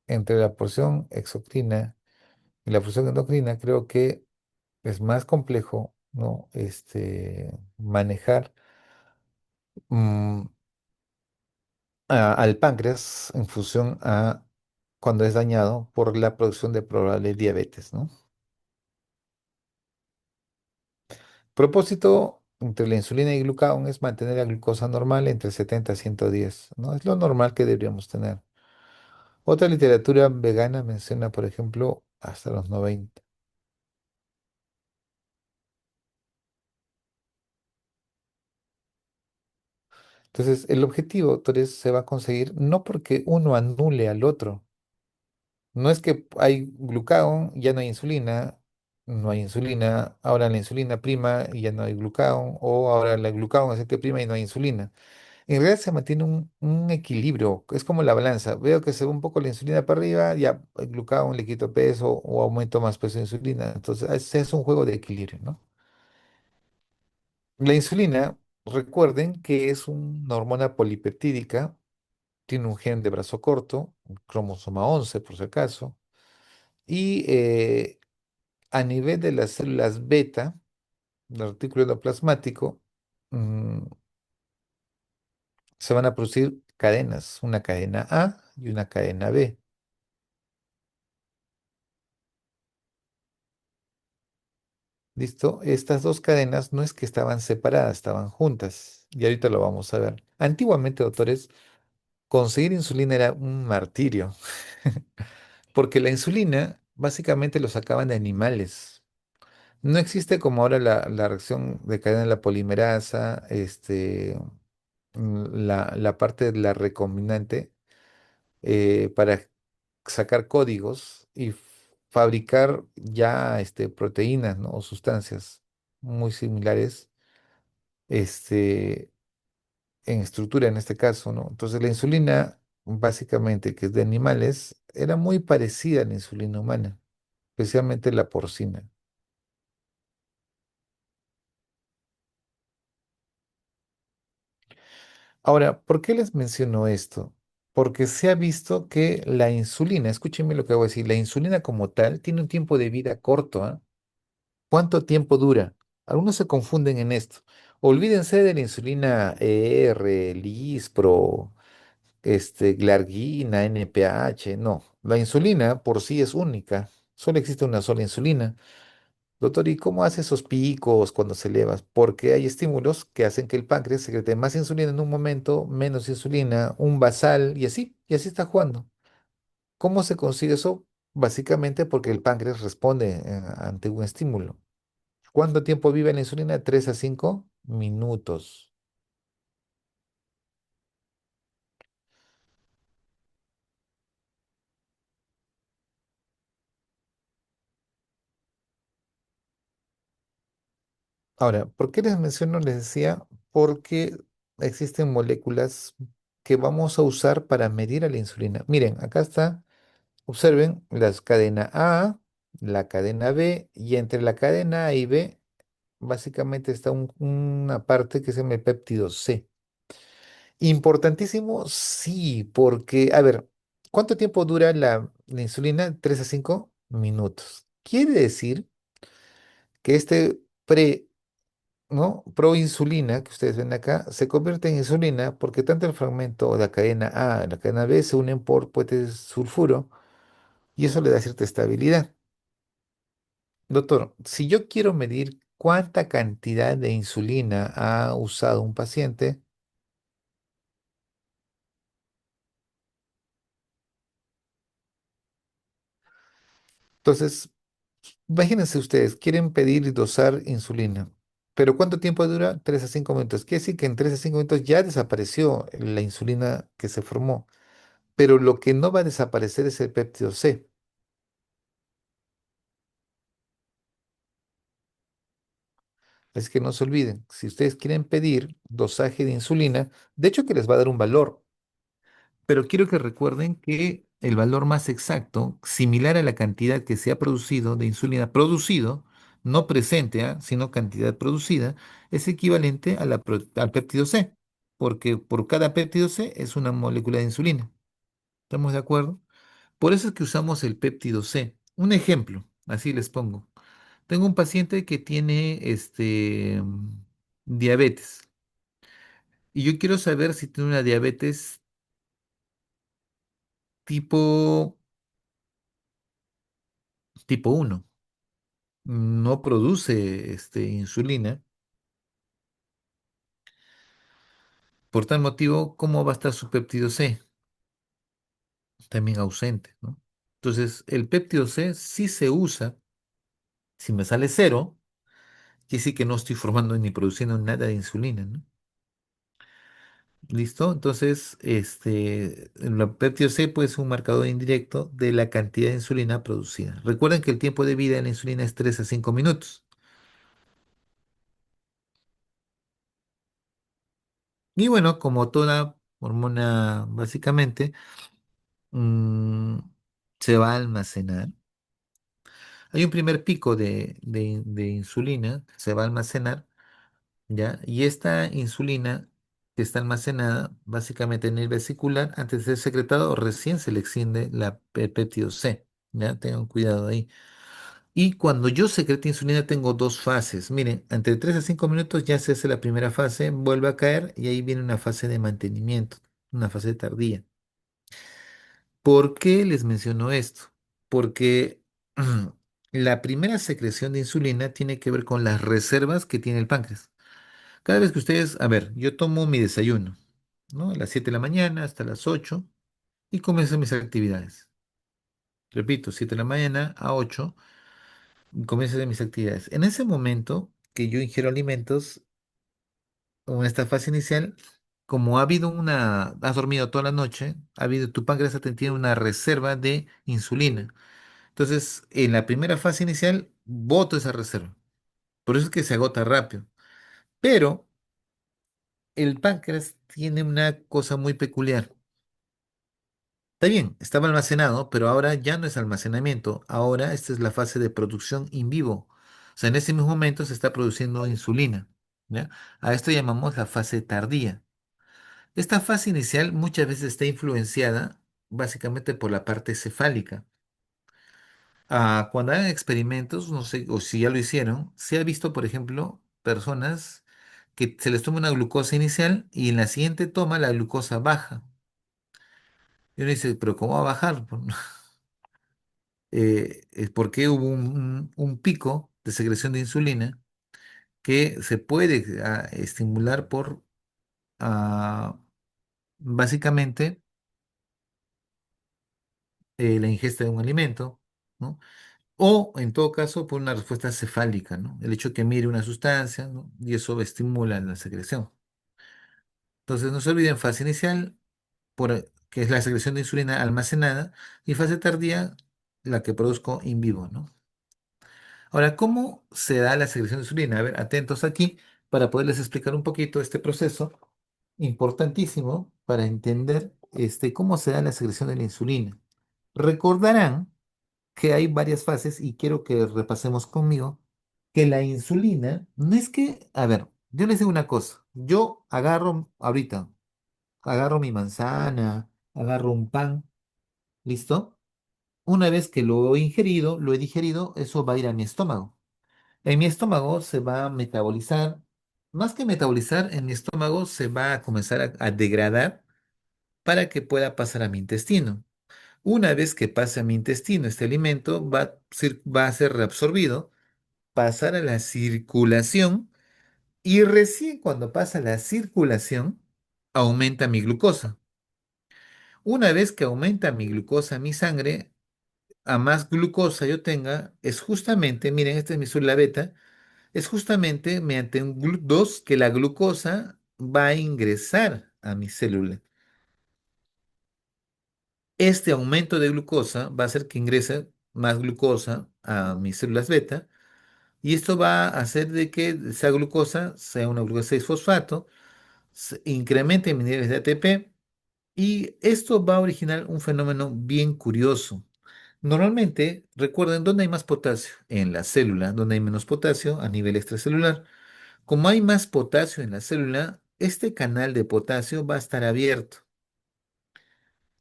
Speaker 1: entre la porción exocrina y la porción endocrina, creo que es más complejo, ¿no? Manejar mm, al páncreas en función a cuando es dañado por la producción de probable diabetes, ¿no? Propósito entre la insulina y glucagón es mantener la glucosa normal entre 70 y 110, ¿no? Es lo normal que deberíamos tener. Otra literatura vegana menciona, por ejemplo, hasta los 90. Entonces, el objetivo, doctores, se va a conseguir no porque uno anule al otro. No es que hay glucagón, ya no hay insulina, no hay insulina, ahora la insulina prima y ya no hay glucagón, o ahora la glucagón es el que prima y no hay insulina. En realidad se mantiene un equilibrio, es como la balanza. Veo que se va un poco la insulina para arriba, ya el glucagón le quito peso o aumento más peso de insulina. Entonces, es un juego de equilibrio, ¿no? La insulina, recuerden que es una hormona polipeptídica, tiene un gen de brazo corto, un cromosoma 11 por si acaso, y a nivel de las células beta, del retículo endoplasmático, mm, se van a producir cadenas, una cadena A y una cadena B. ¿Listo? Estas dos cadenas no es que estaban separadas, estaban juntas. Y ahorita lo vamos a ver. Antiguamente, doctores, conseguir insulina era un martirio, porque la insulina básicamente lo sacaban de animales. No existe como ahora la reacción de cadena de la polimerasa, la parte de la recombinante para sacar códigos y fabricar ya proteínas, ¿no? O sustancias muy similares este, en estructura en este caso, ¿no? Entonces la insulina, básicamente, que es de animales, era muy parecida a la insulina humana, especialmente la porcina. Ahora, ¿por qué les menciono esto? Porque se ha visto que la insulina, escúchenme lo que voy a decir, la insulina como tal tiene un tiempo de vida corto, ¿ah? ¿Cuánto tiempo dura? Algunos se confunden en esto. Olvídense de la insulina ER, Lispro, Glargina, NPH. No, la insulina por sí es única. Solo existe una sola insulina. Doctor, ¿y cómo hace esos picos cuando se eleva? Porque hay estímulos que hacen que el páncreas secrete más insulina en un momento, menos insulina, un basal y así está jugando. ¿Cómo se consigue eso? Básicamente porque el páncreas responde ante un estímulo. ¿Cuánto tiempo vive la insulina? 3 a 5 minutos. Ahora, ¿por qué les menciono? Les decía, porque existen moléculas que vamos a usar para medir a la insulina. Miren, acá está, observen las cadena A, la cadena B, y entre la cadena A y B, básicamente está una parte que se llama el péptido C. Importantísimo, sí, porque, a ver, ¿cuánto tiempo dura la insulina? 3 a 5 minutos. Quiere decir que ¿no? Proinsulina que ustedes ven acá se convierte en insulina porque tanto el fragmento de la cadena A y la cadena B se unen por puentes sulfuro y eso le da cierta estabilidad. Doctor, si yo quiero medir cuánta cantidad de insulina ha usado un paciente, entonces imagínense ustedes, quieren pedir y dosar insulina, pero ¿cuánto tiempo dura? 3 a 5 minutos. Quiere decir que en 3 a 5 minutos ya desapareció la insulina que se formó, pero lo que no va a desaparecer es el péptido C. Es que no se olviden, si ustedes quieren pedir dosaje de insulina, de hecho que les va a dar un valor, pero quiero que recuerden que el valor más exacto, similar a la cantidad que se ha producido de insulina producido, no presente, sino cantidad producida, es equivalente a al péptido C, porque por cada péptido C es una molécula de insulina. ¿Estamos de acuerdo? Por eso es que usamos el péptido C. Un ejemplo, así les pongo. Tengo un paciente que tiene diabetes y yo quiero saber si tiene una diabetes tipo, tipo 1. No produce insulina. Por tal motivo, ¿cómo va a estar su péptido C? También ausente, ¿no? Entonces, el péptido C sí se usa. Si me sale cero, quiere decir que no estoy formando ni produciendo nada de insulina, ¿no? ¿Listo? Entonces, el péptido C puede ser un marcador indirecto de la cantidad de insulina producida. Recuerden que el tiempo de vida de la insulina es 3 a 5 minutos. Y bueno, como toda hormona, básicamente, mm, se va a almacenar. Hay un primer pico de insulina que se va a almacenar, ¿ya? Y esta insulina que está almacenada básicamente en el vesicular, antes de ser secretado, recién se le extiende el péptido C, ¿ya? Tengan cuidado ahí. Y cuando yo secreto insulina tengo dos fases. Miren, entre 3 a 5 minutos ya se hace la primera fase, vuelve a caer y ahí viene una fase de mantenimiento, una fase tardía. ¿Por qué les menciono esto? Porque la primera secreción de insulina tiene que ver con las reservas que tiene el páncreas. Cada vez que ustedes, a ver, yo tomo mi desayuno, ¿no? A las 7 de la mañana hasta las 8 y comienzo mis actividades. Repito, 7 de la mañana a 8 comienzo mis actividades. En ese momento que yo ingiero alimentos, o en esta fase inicial, como ha habido has dormido toda la noche, tu páncreas tiene una reserva de insulina. Entonces, en la primera fase inicial, boto esa reserva. Por eso es que se agota rápido. Pero el páncreas tiene una cosa muy peculiar. Está bien, estaba almacenado, pero ahora ya no es almacenamiento. Ahora esta es la fase de producción in vivo. O sea, en ese mismo momento se está produciendo insulina, ¿ya? A esto llamamos la fase tardía. Esta fase inicial muchas veces está influenciada básicamente por la parte cefálica. Cuando hagan experimentos, no sé, o si ya lo hicieron, se ha visto, por ejemplo, personas que se les toma una glucosa inicial y en la siguiente toma la glucosa baja. Y uno dice, pero ¿cómo va a bajar? ¿Por qué hubo un pico de secreción de insulina que se puede estimular por ah, básicamente la ingesta de un alimento, ¿no? O en todo caso por una respuesta cefálica, ¿no? El hecho que mire una sustancia, ¿no? Y eso estimula la secreción. Entonces no se olviden fase inicial, que es la secreción de insulina almacenada, y fase tardía, la que produzco in vivo, ¿no? Ahora, ¿cómo se da la secreción de insulina? A ver, atentos aquí para poderles explicar un poquito este proceso importantísimo para entender cómo se da la secreción de la insulina. Recordarán que hay varias fases y quiero que repasemos conmigo que la insulina no es que, a ver, yo les digo una cosa, yo agarro ahorita, agarro mi manzana, agarro un pan, ¿listo? Una vez que lo he ingerido, lo he digerido, eso va a ir a mi estómago. En mi estómago se va a metabolizar, más que metabolizar, en mi estómago se va a comenzar a degradar para que pueda pasar a mi intestino. Una vez que pase a mi intestino, este alimento va a ser reabsorbido, pasar a la circulación y recién cuando pasa la circulación, aumenta mi glucosa. Una vez que aumenta mi glucosa en mi sangre, a más glucosa yo tenga, es justamente, miren, esta es mi célula beta, es justamente mediante un GLUT2 que la glucosa va a ingresar a mi célula. Este aumento de glucosa va a hacer que ingrese más glucosa a mis células beta y esto va a hacer de que esa glucosa sea una glucosa 6-fosfato, incremente mis niveles de ATP y esto va a originar un fenómeno bien curioso. Normalmente, recuerden, ¿dónde hay más potasio? En la célula, donde hay menos potasio a nivel extracelular. Como hay más potasio en la célula, este canal de potasio va a estar abierto.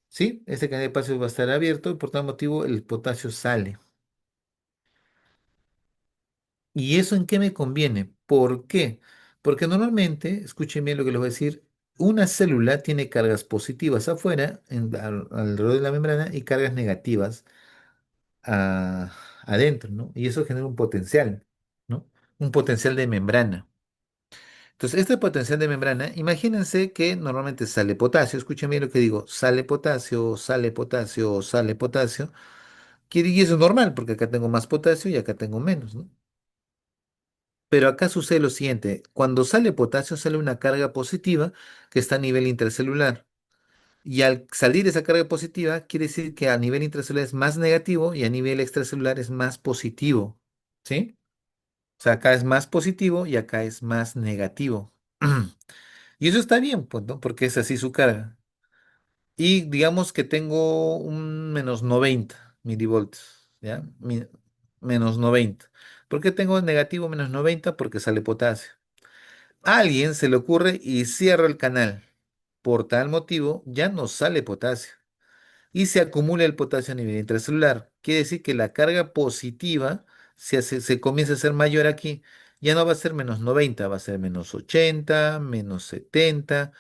Speaker 1: ¿Sí? Este canal de potasio va a estar abierto y por tal motivo el potasio sale. ¿Y eso en qué me conviene? ¿Por qué? Porque normalmente, escuchen bien lo que les voy a decir, una célula tiene cargas positivas afuera, alrededor de la membrana, y cargas negativas adentro, ¿no? Y eso genera un potencial, ¿no? Un potencial de membrana. Entonces, este potencial de membrana, imagínense que normalmente sale potasio, escuchen bien lo que digo, sale potasio, sale potasio, sale potasio, y eso es normal, porque acá tengo más potasio y acá tengo menos, ¿no? Pero acá sucede lo siguiente, cuando sale potasio sale una carga positiva que está a nivel intracelular, y al salir esa carga positiva, quiere decir que a nivel intracelular es más negativo y a nivel extracelular es más positivo, ¿sí? O sea, acá es más positivo y acá es más negativo. Y eso está bien, pues, ¿no? Porque es así su carga. Y digamos que tengo un -90 milivoltios, ¿ya? -90. ¿Por qué tengo negativo -90? Porque sale potasio. A alguien se le ocurre y cierra el canal. Por tal motivo, ya no sale potasio. Y se acumula el potasio a nivel intracelular. Quiere decir que la carga positiva se comienza a ser mayor aquí. Ya no va a ser -90, va a ser -80, -70,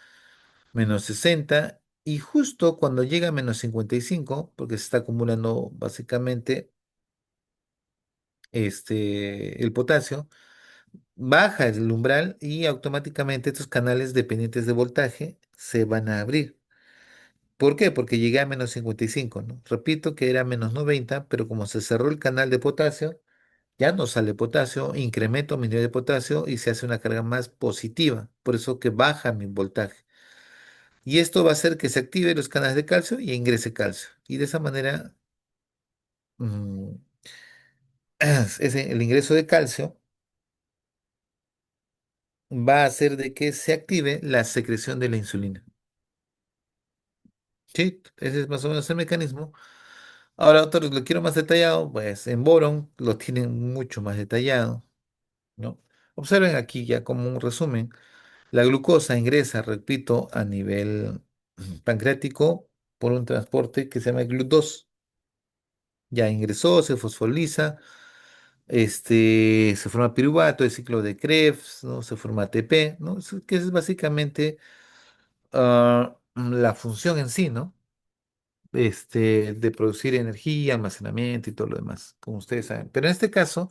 Speaker 1: -60 y justo cuando llega a -55 porque se está acumulando básicamente el potasio, baja el umbral y automáticamente estos canales dependientes de voltaje se van a abrir. ¿Por qué? Porque llegué a -55, ¿no? Repito que era -90 pero como se cerró el canal de potasio, ya no sale potasio, incremento mi nivel de potasio y se hace una carga más positiva, por eso que baja mi voltaje. Y esto va a hacer que se active los canales de calcio y ingrese calcio. Y de esa manera, mm, el ingreso de calcio va a hacer de que se active la secreción de la insulina. Sí, ese es más o menos el mecanismo. Ahora, otro lo quiero más detallado, pues en Boron lo tienen mucho más detallado, ¿no? Observen aquí ya como un resumen. La glucosa ingresa, repito, a nivel pancreático por un transporte que se llama GLUT2. Ya ingresó, se fosforiza, se forma piruvato, el ciclo de Krebs, ¿no? Se forma ATP, ¿no? Que es básicamente la función en sí, ¿no? De producir energía, almacenamiento y todo lo demás, como ustedes saben. Pero en este caso,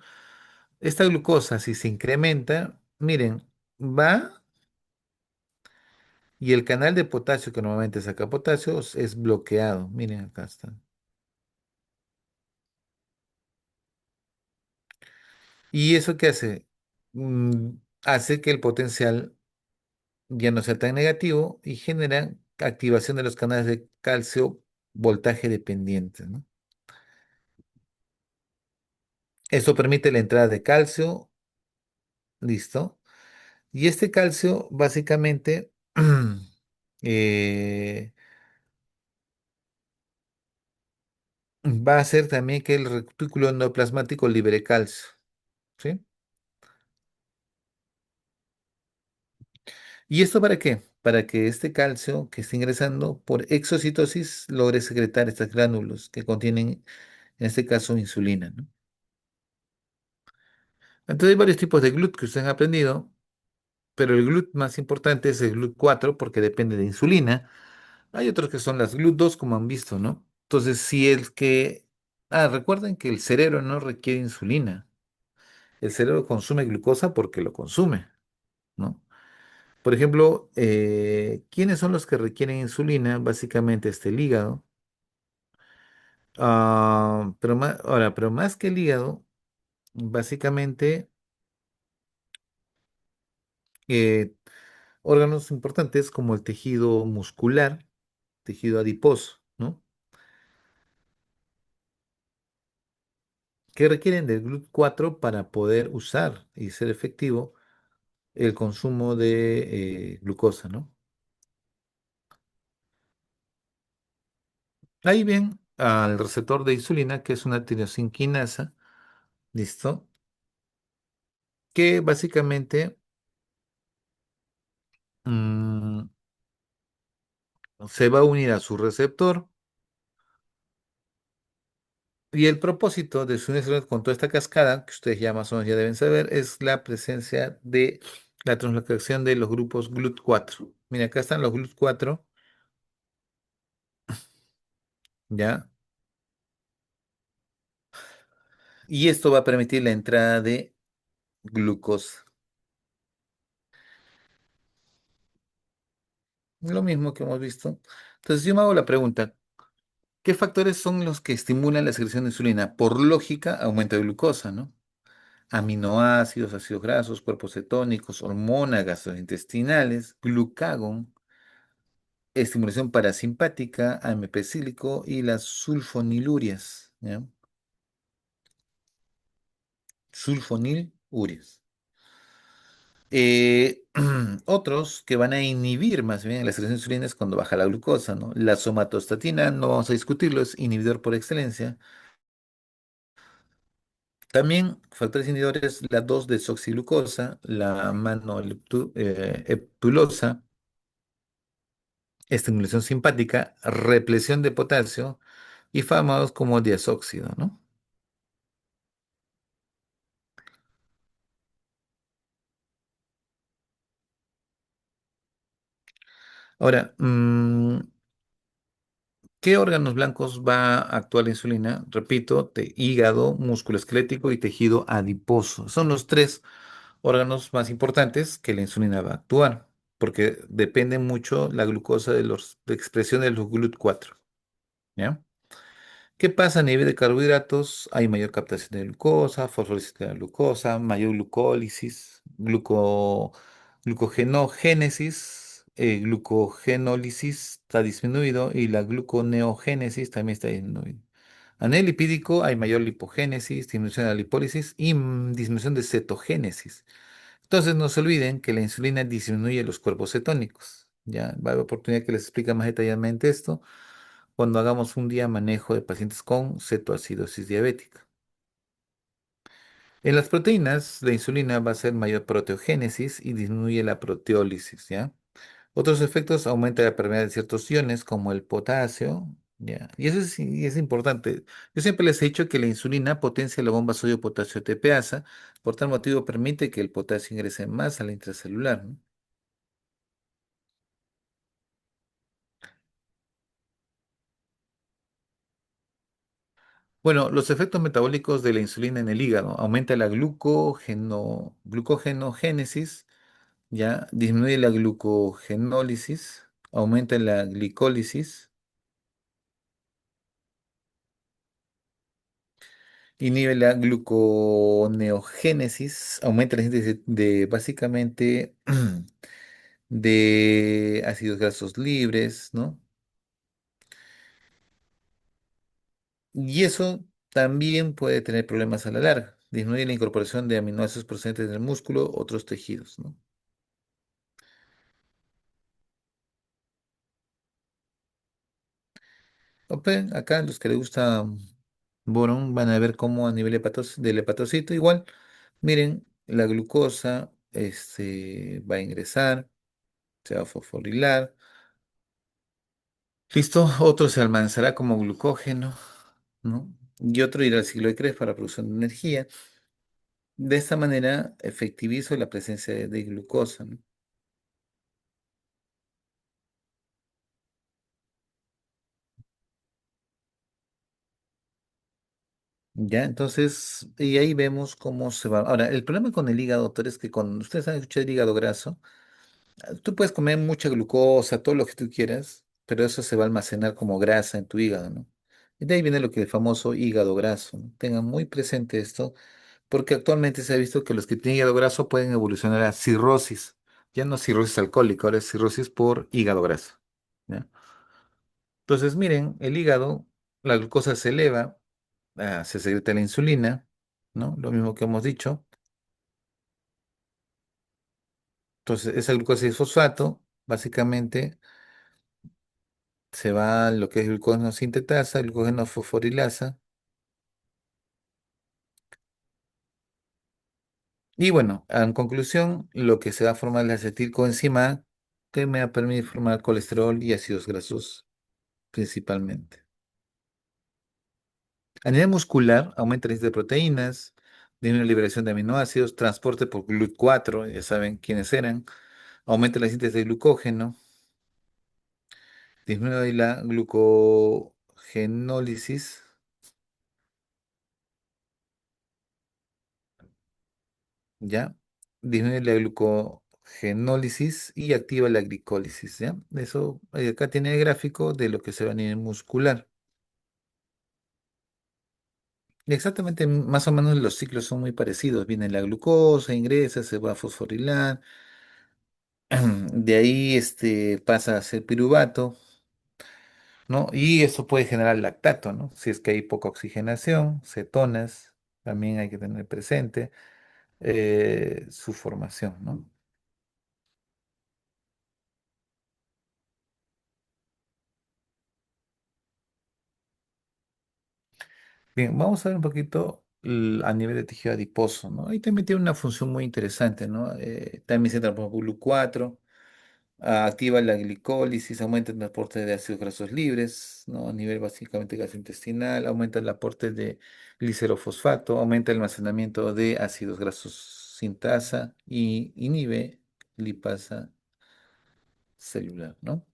Speaker 1: esta glucosa, si se incrementa, miren, va y el canal de potasio que normalmente saca potasio es bloqueado. Miren, acá está. ¿Y eso qué hace? Mm, Hace que el potencial ya no sea tan negativo y genera activación de los canales de calcio voltaje dependiente, ¿no? Esto permite la entrada de calcio, listo. Y este calcio básicamente eh, va a hacer también que el retículo endoplasmático libere calcio, ¿sí? ¿Y esto para qué? Para que este calcio que está ingresando por exocitosis logre secretar estas glánulos que contienen, en este caso, insulina, ¿no? Entonces hay varios tipos de GLUT que ustedes han aprendido, pero el GLUT más importante es el GLUT4 porque depende de insulina. Hay otros que son las GLUT2 como han visto, ¿no? Entonces, si el que... Ah, recuerden que el cerebro no requiere insulina. El cerebro consume glucosa porque lo consume, ¿no? Por ejemplo, ¿quiénes son los que requieren insulina? Básicamente el hígado. Pero más que el hígado, básicamente eh, órganos importantes como el tejido muscular, tejido adiposo, ¿no? Que requieren del GLUT4 para poder usar y ser efectivo el consumo de glucosa, ¿no? Ahí bien al receptor de insulina, que es una tirosina, ¿listo? Que básicamente mm, se va a unir a su receptor y el propósito de su unirse con toda esta cascada, que ustedes ya más o menos ya deben saber, es la presencia de la translocación de los grupos GLUT4. Mira, acá están los GLUT4, ¿ya? Y esto va a permitir la entrada de glucosa. Lo mismo que hemos visto. Entonces yo me hago la pregunta, ¿qué factores son los que estimulan la secreción de insulina? Por lógica, aumento de glucosa, ¿no? Aminoácidos, ácidos grasos, cuerpos cetónicos, hormonas gastrointestinales, glucagón, estimulación parasimpática, AMP cílico y las sulfonilurias, ¿ya? Sulfonilurias. Otros que van a inhibir más bien la secreción de insulina es cuando baja la glucosa, ¿no? La somatostatina, no vamos a discutirlo, es inhibidor por excelencia. También factores inhibidores, la 2-desoxiglucosa, la manoleptulosa, estimulación simpática, represión de potasio y fármacos como diazóxido, ¿no? Ahora, ¿qué órganos blancos va a actuar la insulina? Repito, hígado, músculo esquelético y tejido adiposo. Son los tres órganos más importantes que la insulina va a actuar, porque depende mucho la glucosa de expresión de los GLUT4, ¿ya? ¿Qué pasa a nivel de carbohidratos? Hay mayor captación de glucosa, fosfólisis de la glucosa, mayor glucólisis, glucogenogénesis, glucogenólisis está disminuido y la gluconeogénesis también está disminuido. A nivel lipídico hay mayor lipogénesis, disminución de la lipólisis y disminución de cetogénesis. Entonces no se olviden que la insulina disminuye los cuerpos cetónicos. Ya va a haber oportunidad que les explique más detalladamente esto cuando hagamos un día manejo de pacientes con cetoacidosis diabética. En las proteínas, la insulina va a hacer mayor proteogénesis y disminuye la proteólisis, ¿ya? Otros efectos aumenta la permeabilidad de ciertos iones como el potasio, Ya, y eso sí es importante. Yo siempre les he dicho que la insulina potencia la bomba sodio-potasio TPasa, por tal motivo permite que el potasio ingrese más a la intracelular, ¿no? Bueno, los efectos metabólicos de la insulina en el hígado. Aumenta la glucogenogénesis, ya disminuye la glucogenólisis, aumenta la glicólisis, inhibe la gluconeogénesis, aumenta la síntesis de básicamente de ácidos grasos libres, ¿no? Y eso también puede tener problemas a la larga. Disminuye la incorporación de aminoácidos procedentes del músculo, otros tejidos, ¿no? Ok, acá los que les gusta Boron van a ver cómo a nivel del hepatocito, igual, miren, la glucosa va a ingresar, se va a fosforilar. Listo, otro se almacenará como glucógeno, ¿no? Y otro irá al ciclo de Krebs para producción de energía. De esta manera efectivizo la presencia de glucosa, ¿no? Ya, entonces, y ahí vemos cómo se va. Ahora, el problema con el hígado, doctor, es que cuando ustedes han escuchado el hígado graso, tú puedes comer mucha glucosa, todo lo que tú quieras, pero eso se va a almacenar como grasa en tu hígado, ¿no? Y de ahí viene lo que el famoso hígado graso, ¿no? Tengan muy presente esto, porque actualmente se ha visto que los que tienen hígado graso pueden evolucionar a cirrosis. Ya no cirrosis alcohólica, ahora es cirrosis por hígado graso. ¿Ya? Entonces, miren, el hígado, la glucosa se eleva, se secreta la insulina, ¿no? Lo mismo que hemos dicho. Entonces, esa glucosa y fosfato, básicamente se va a lo que es glucógeno sintetasa, glucógeno fosforilasa. Y bueno, en conclusión, lo que se va a formar es la acetilcoenzima que me va a permitir formar colesterol y ácidos grasos principalmente. A nivel muscular, aumenta el índice de proteínas, disminuye la liberación de aminoácidos, transporte por GLUT4, ya saben quiénes eran, aumenta la síntesis de glucógeno, disminuye la glucogenólisis, ¿ya? Disminuye la glucogenólisis y activa la glicólisis, ¿ya? Eso, acá tiene el gráfico de lo que se va a nivel muscular. Y exactamente, más o menos los ciclos son muy parecidos. Viene la glucosa, ingresa, se va a fosforilar, de ahí pasa a ser piruvato, ¿no? Y eso puede generar lactato, ¿no? Si es que hay poca oxigenación, cetonas, también hay que tener presente su formación, ¿no? Bien, vamos a ver un poquito a nivel de tejido adiposo, ¿no? Ahí también tiene una función muy interesante, ¿no? También se transforma por GLUT4, activa la glicólisis, aumenta el transporte de ácidos grasos libres, ¿no? A nivel básicamente gastrointestinal, aumenta el aporte de glicerofosfato, aumenta el almacenamiento de ácidos grasos sin tasa y inhibe lipasa celular, ¿no?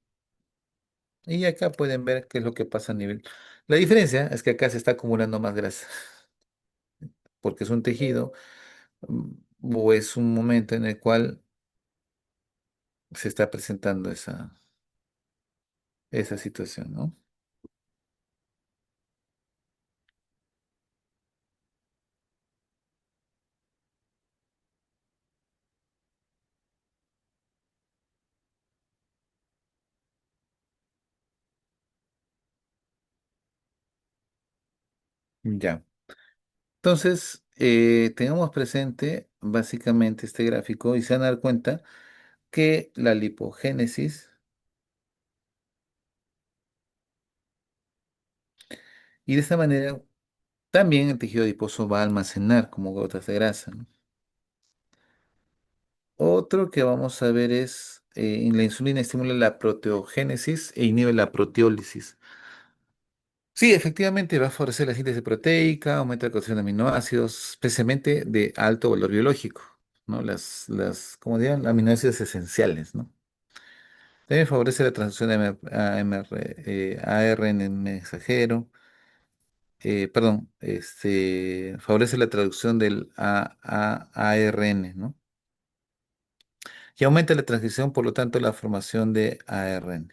Speaker 1: Y acá pueden ver qué es lo que pasa a nivel. La diferencia es que acá se está acumulando más grasa, porque es un tejido o es un momento en el cual se está presentando esa situación, ¿no? Ya. Entonces, tengamos presente básicamente este gráfico y se van a dar cuenta que la lipogénesis y de esta manera también el tejido adiposo va a almacenar como gotas de grasa, ¿no? Otro que vamos a ver es la insulina estimula la proteogénesis e inhibe la proteólisis. Sí, efectivamente va a favorecer la síntesis proteica, aumenta la concentración de aminoácidos, especialmente de alto valor biológico, ¿no? Como dirían, aminoácidos esenciales, ¿no? También favorece la transducción de ARN en mensajero, perdón, favorece la traducción del ARN, ¿no? Y aumenta la transcripción, por lo tanto, la formación de ARN.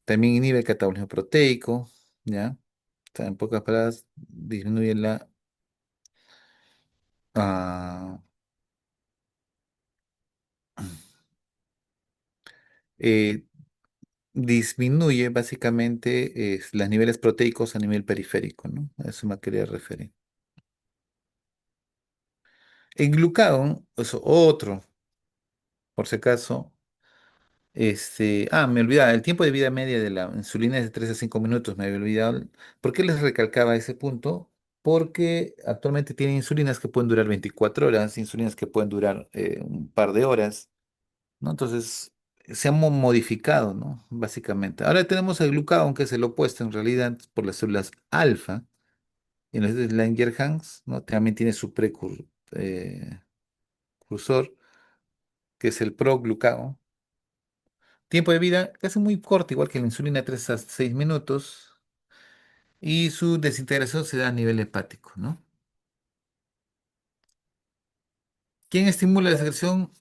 Speaker 1: También inhibe el catabolismo proteico, ¿ya? O sea, en pocas palabras, disminuye ah, eh, disminuye básicamente los niveles proteicos a nivel periférico, ¿no? A eso me quería referir. El glucagón es otro, por si acaso. Me olvidaba, el tiempo de vida media de la insulina es de 3 a 5 minutos, me había olvidado. ¿Por qué les recalcaba ese punto? Porque actualmente tienen insulinas que pueden durar 24 horas, insulinas que pueden durar un par de horas, ¿no? Entonces, se han modificado, ¿no? Básicamente. Ahora tenemos el glucagón, que es el opuesto en realidad por las células alfa, y en los de Langerhans, ¿no? También tiene su cursor, que es el proglucagón. Tiempo de vida casi muy corto, igual que la insulina, 3 a 6 minutos. Y su desintegración se da a nivel hepático, ¿no? ¿Quién estimula la secreción?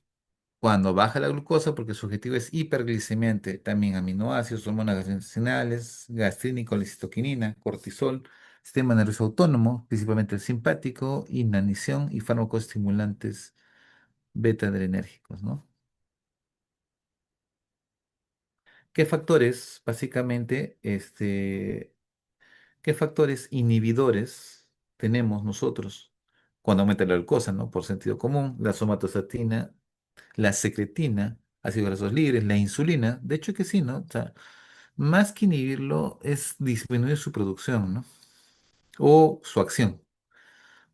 Speaker 1: Cuando baja la glucosa, porque su objetivo es hiperglicemia, también aminoácidos, hormonas gastrointestinales, gastrina, colecitoquinina, cortisol, sistema nervioso autónomo, principalmente el simpático, inanición y fármacos estimulantes beta-adrenérgicos, ¿no? ¿Qué factores, básicamente, qué factores inhibidores tenemos nosotros cuando aumenta la glucosa, ¿no? Por sentido común, la somatostatina, la secretina, ácidos grasos libres, la insulina. De hecho que sí, ¿no? O sea, más que inhibirlo es disminuir su producción, ¿no? O su acción.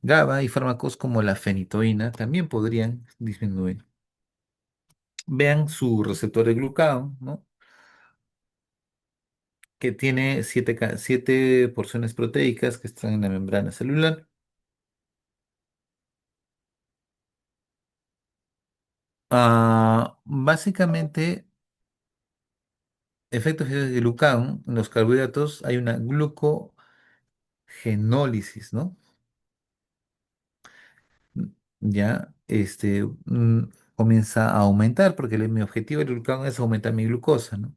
Speaker 1: GABA y fármacos como la fenitoína también podrían disminuir. Vean su receptor de glucagón, ¿no? Que tiene 7 porciones proteicas que están en la membrana celular. Básicamente, efectos de glucagón en los carbohidratos hay una glucogenólisis, ¿no? Ya comienza a aumentar porque mi objetivo del glucagón es aumentar mi glucosa, ¿no?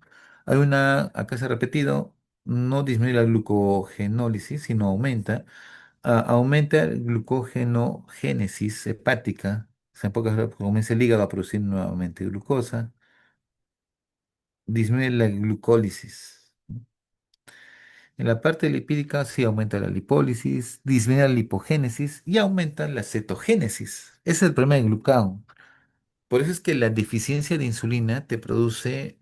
Speaker 1: Acá se ha repetido, no disminuye la glucogenólisis, sino aumenta. Aumenta el glucogenogénesis hepática, o sea, en pocas palabras, comienza el hígado a producir nuevamente glucosa, disminuye la glucólisis. En la parte lipídica sí aumenta la lipólisis, disminuye la lipogénesis y aumenta la cetogénesis. Ese es el problema del glucagón. Por eso es que la deficiencia de insulina te produce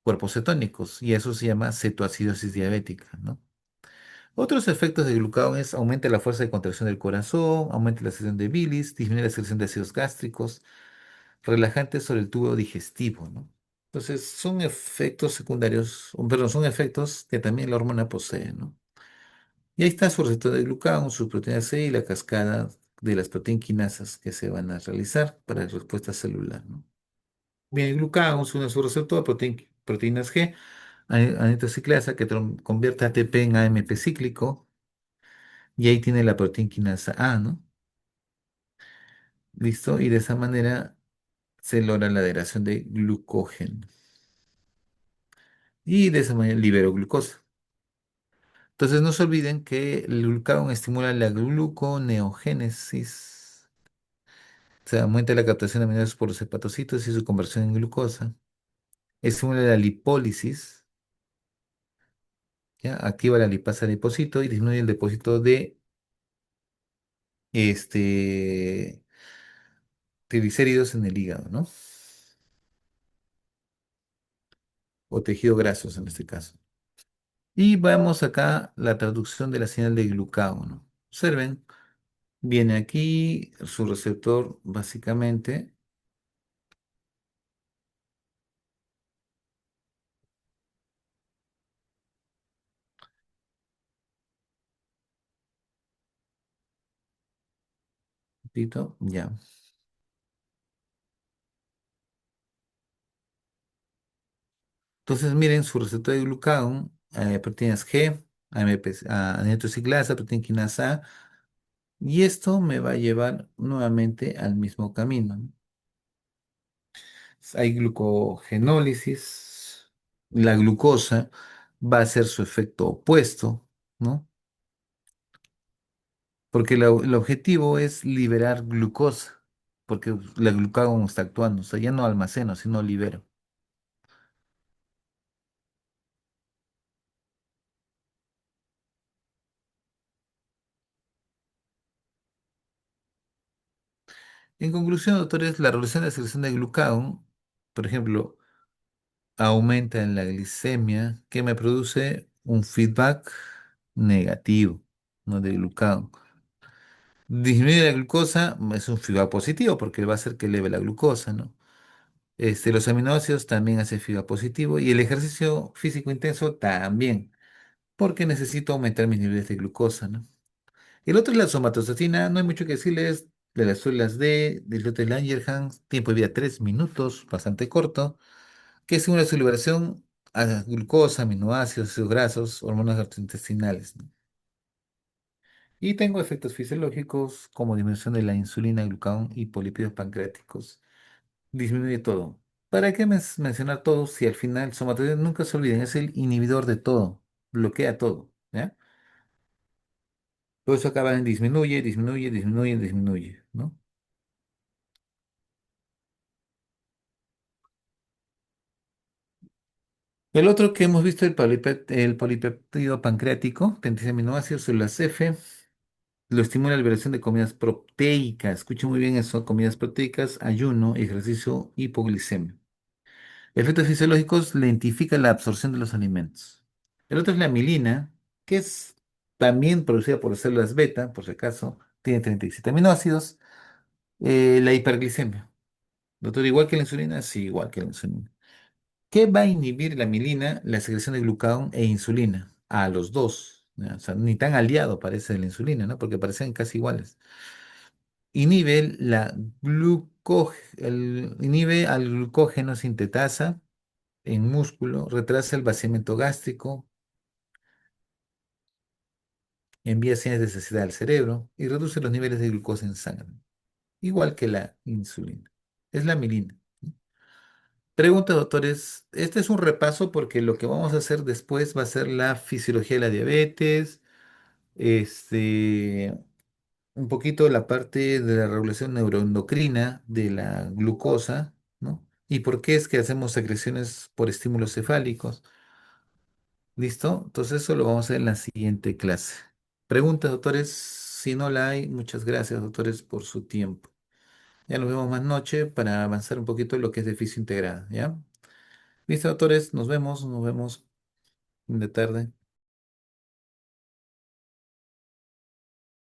Speaker 1: cuerpos cetónicos y eso se llama cetoacidosis diabética, ¿no? Otros efectos del glucagón es aumenta la fuerza de contracción del corazón, aumenta la secreción de bilis, disminuye la secreción de ácidos gástricos, relajantes sobre el tubo digestivo, ¿no? Entonces, son efectos secundarios, perdón, son efectos que también la hormona posee, ¿no? Y ahí está su receptor de glucagón, su proteína C y la cascada de las proteínquinasas que se van a realizar para la respuesta celular, ¿no? Bien, el glucagón es una su receptor, proteínas G, anitociclasa que convierte ATP en AMP cíclico y ahí tiene la proteínquinasa A, ¿no? ¿Listo? Y de esa manera se logra la degradación de glucógeno y de esa manera libero glucosa. Entonces no se olviden que el glucagón estimula la gluconeogénesis, o sea, aumenta la captación de aminoácidos por los hepatocitos y su conversión en glucosa. Estimula la lipólisis, ¿ya? Activa la lipasa del depósito y disminuye el depósito de este, triglicéridos en el hígado, ¿no? O tejido grasos en este caso. Y vemos acá la traducción de la señal de glucagón. Observen, viene aquí su receptor básicamente. Tito, ya. Entonces, miren, su receta de glucagón, proteínas G, nitrociclasa, proteína quinasa A, y esto me va a llevar nuevamente al mismo camino, ¿no? Hay glucogenólisis, la glucosa va a hacer su efecto opuesto, ¿no? Porque el objetivo es liberar glucosa, porque la glucagón está actuando, o sea, ya no almaceno, sino libero. En conclusión, doctores, la regulación de la secreción de glucagón, por ejemplo, aumenta en la glicemia, que me produce un feedback negativo, ¿no? De glucagón. Disminuye la glucosa es un feedback positivo porque va a hacer que eleve la glucosa, ¿no? Los aminoácidos también hacen feedback positivo y el ejercicio físico intenso también, porque necesito aumentar mis niveles de glucosa, ¿no? El otro es la somatostatina, no hay mucho que decirles de las células del lote de Langerhans, tiempo de vida 3 minutos, bastante corto, que es una su liberación a glucosa, aminoácidos, ácidos grasos, hormonas gastrointestinales, ¿no? Y tengo efectos fisiológicos como disminución de la insulina, glucagón y polípidos pancreáticos. Disminuye todo. ¿Para qué mencionar todo si al final somatostatina, nunca se olviden, es el inhibidor de todo, bloquea todo, ¿ya? Todo eso acaba en disminuye, disminuye, disminuye, disminuye, ¿no? El otro que hemos visto, el polipeptido pancreático, 36 aminoácidos, células F, lo estimula la liberación de comidas proteicas. Escuchen muy bien eso, comidas proteicas, ayuno, ejercicio, hipoglicemia. Efectos fisiológicos, lentifica la absorción de los alimentos. El otro es la milina, que es también producida por células beta, por si acaso, tiene 37 aminoácidos. La hiperglicemia. Doctor, igual que la insulina, sí, igual que la insulina. ¿Qué va a inhibir la milina? La secreción de glucagón e insulina. A los dos. ¿Ya? O sea, ni tan aliado parece la insulina, ¿no? Porque parecen casi iguales. Inhibe inhibe al glucógeno sintetasa en músculo, retrasa el vaciamiento gástrico, envía señales de saciedad al cerebro y reduce los niveles de glucosa en sangre, igual que la insulina. Es la milina. Pregunta, doctores. Este es un repaso porque lo que vamos a hacer después va a ser la fisiología de la diabetes, este, un poquito la parte de la regulación neuroendocrina de la glucosa, ¿no? Y por qué es que hacemos secreciones por estímulos cefálicos. ¿Listo? Entonces eso lo vamos a hacer en la siguiente clase. Preguntas, doctores. Si no la hay, muchas gracias, doctores, por su tiempo. Ya nos vemos más noche para avanzar un poquito en lo que es déficit integrada, ¿ya? Listo, doctores, nos vemos de tarde.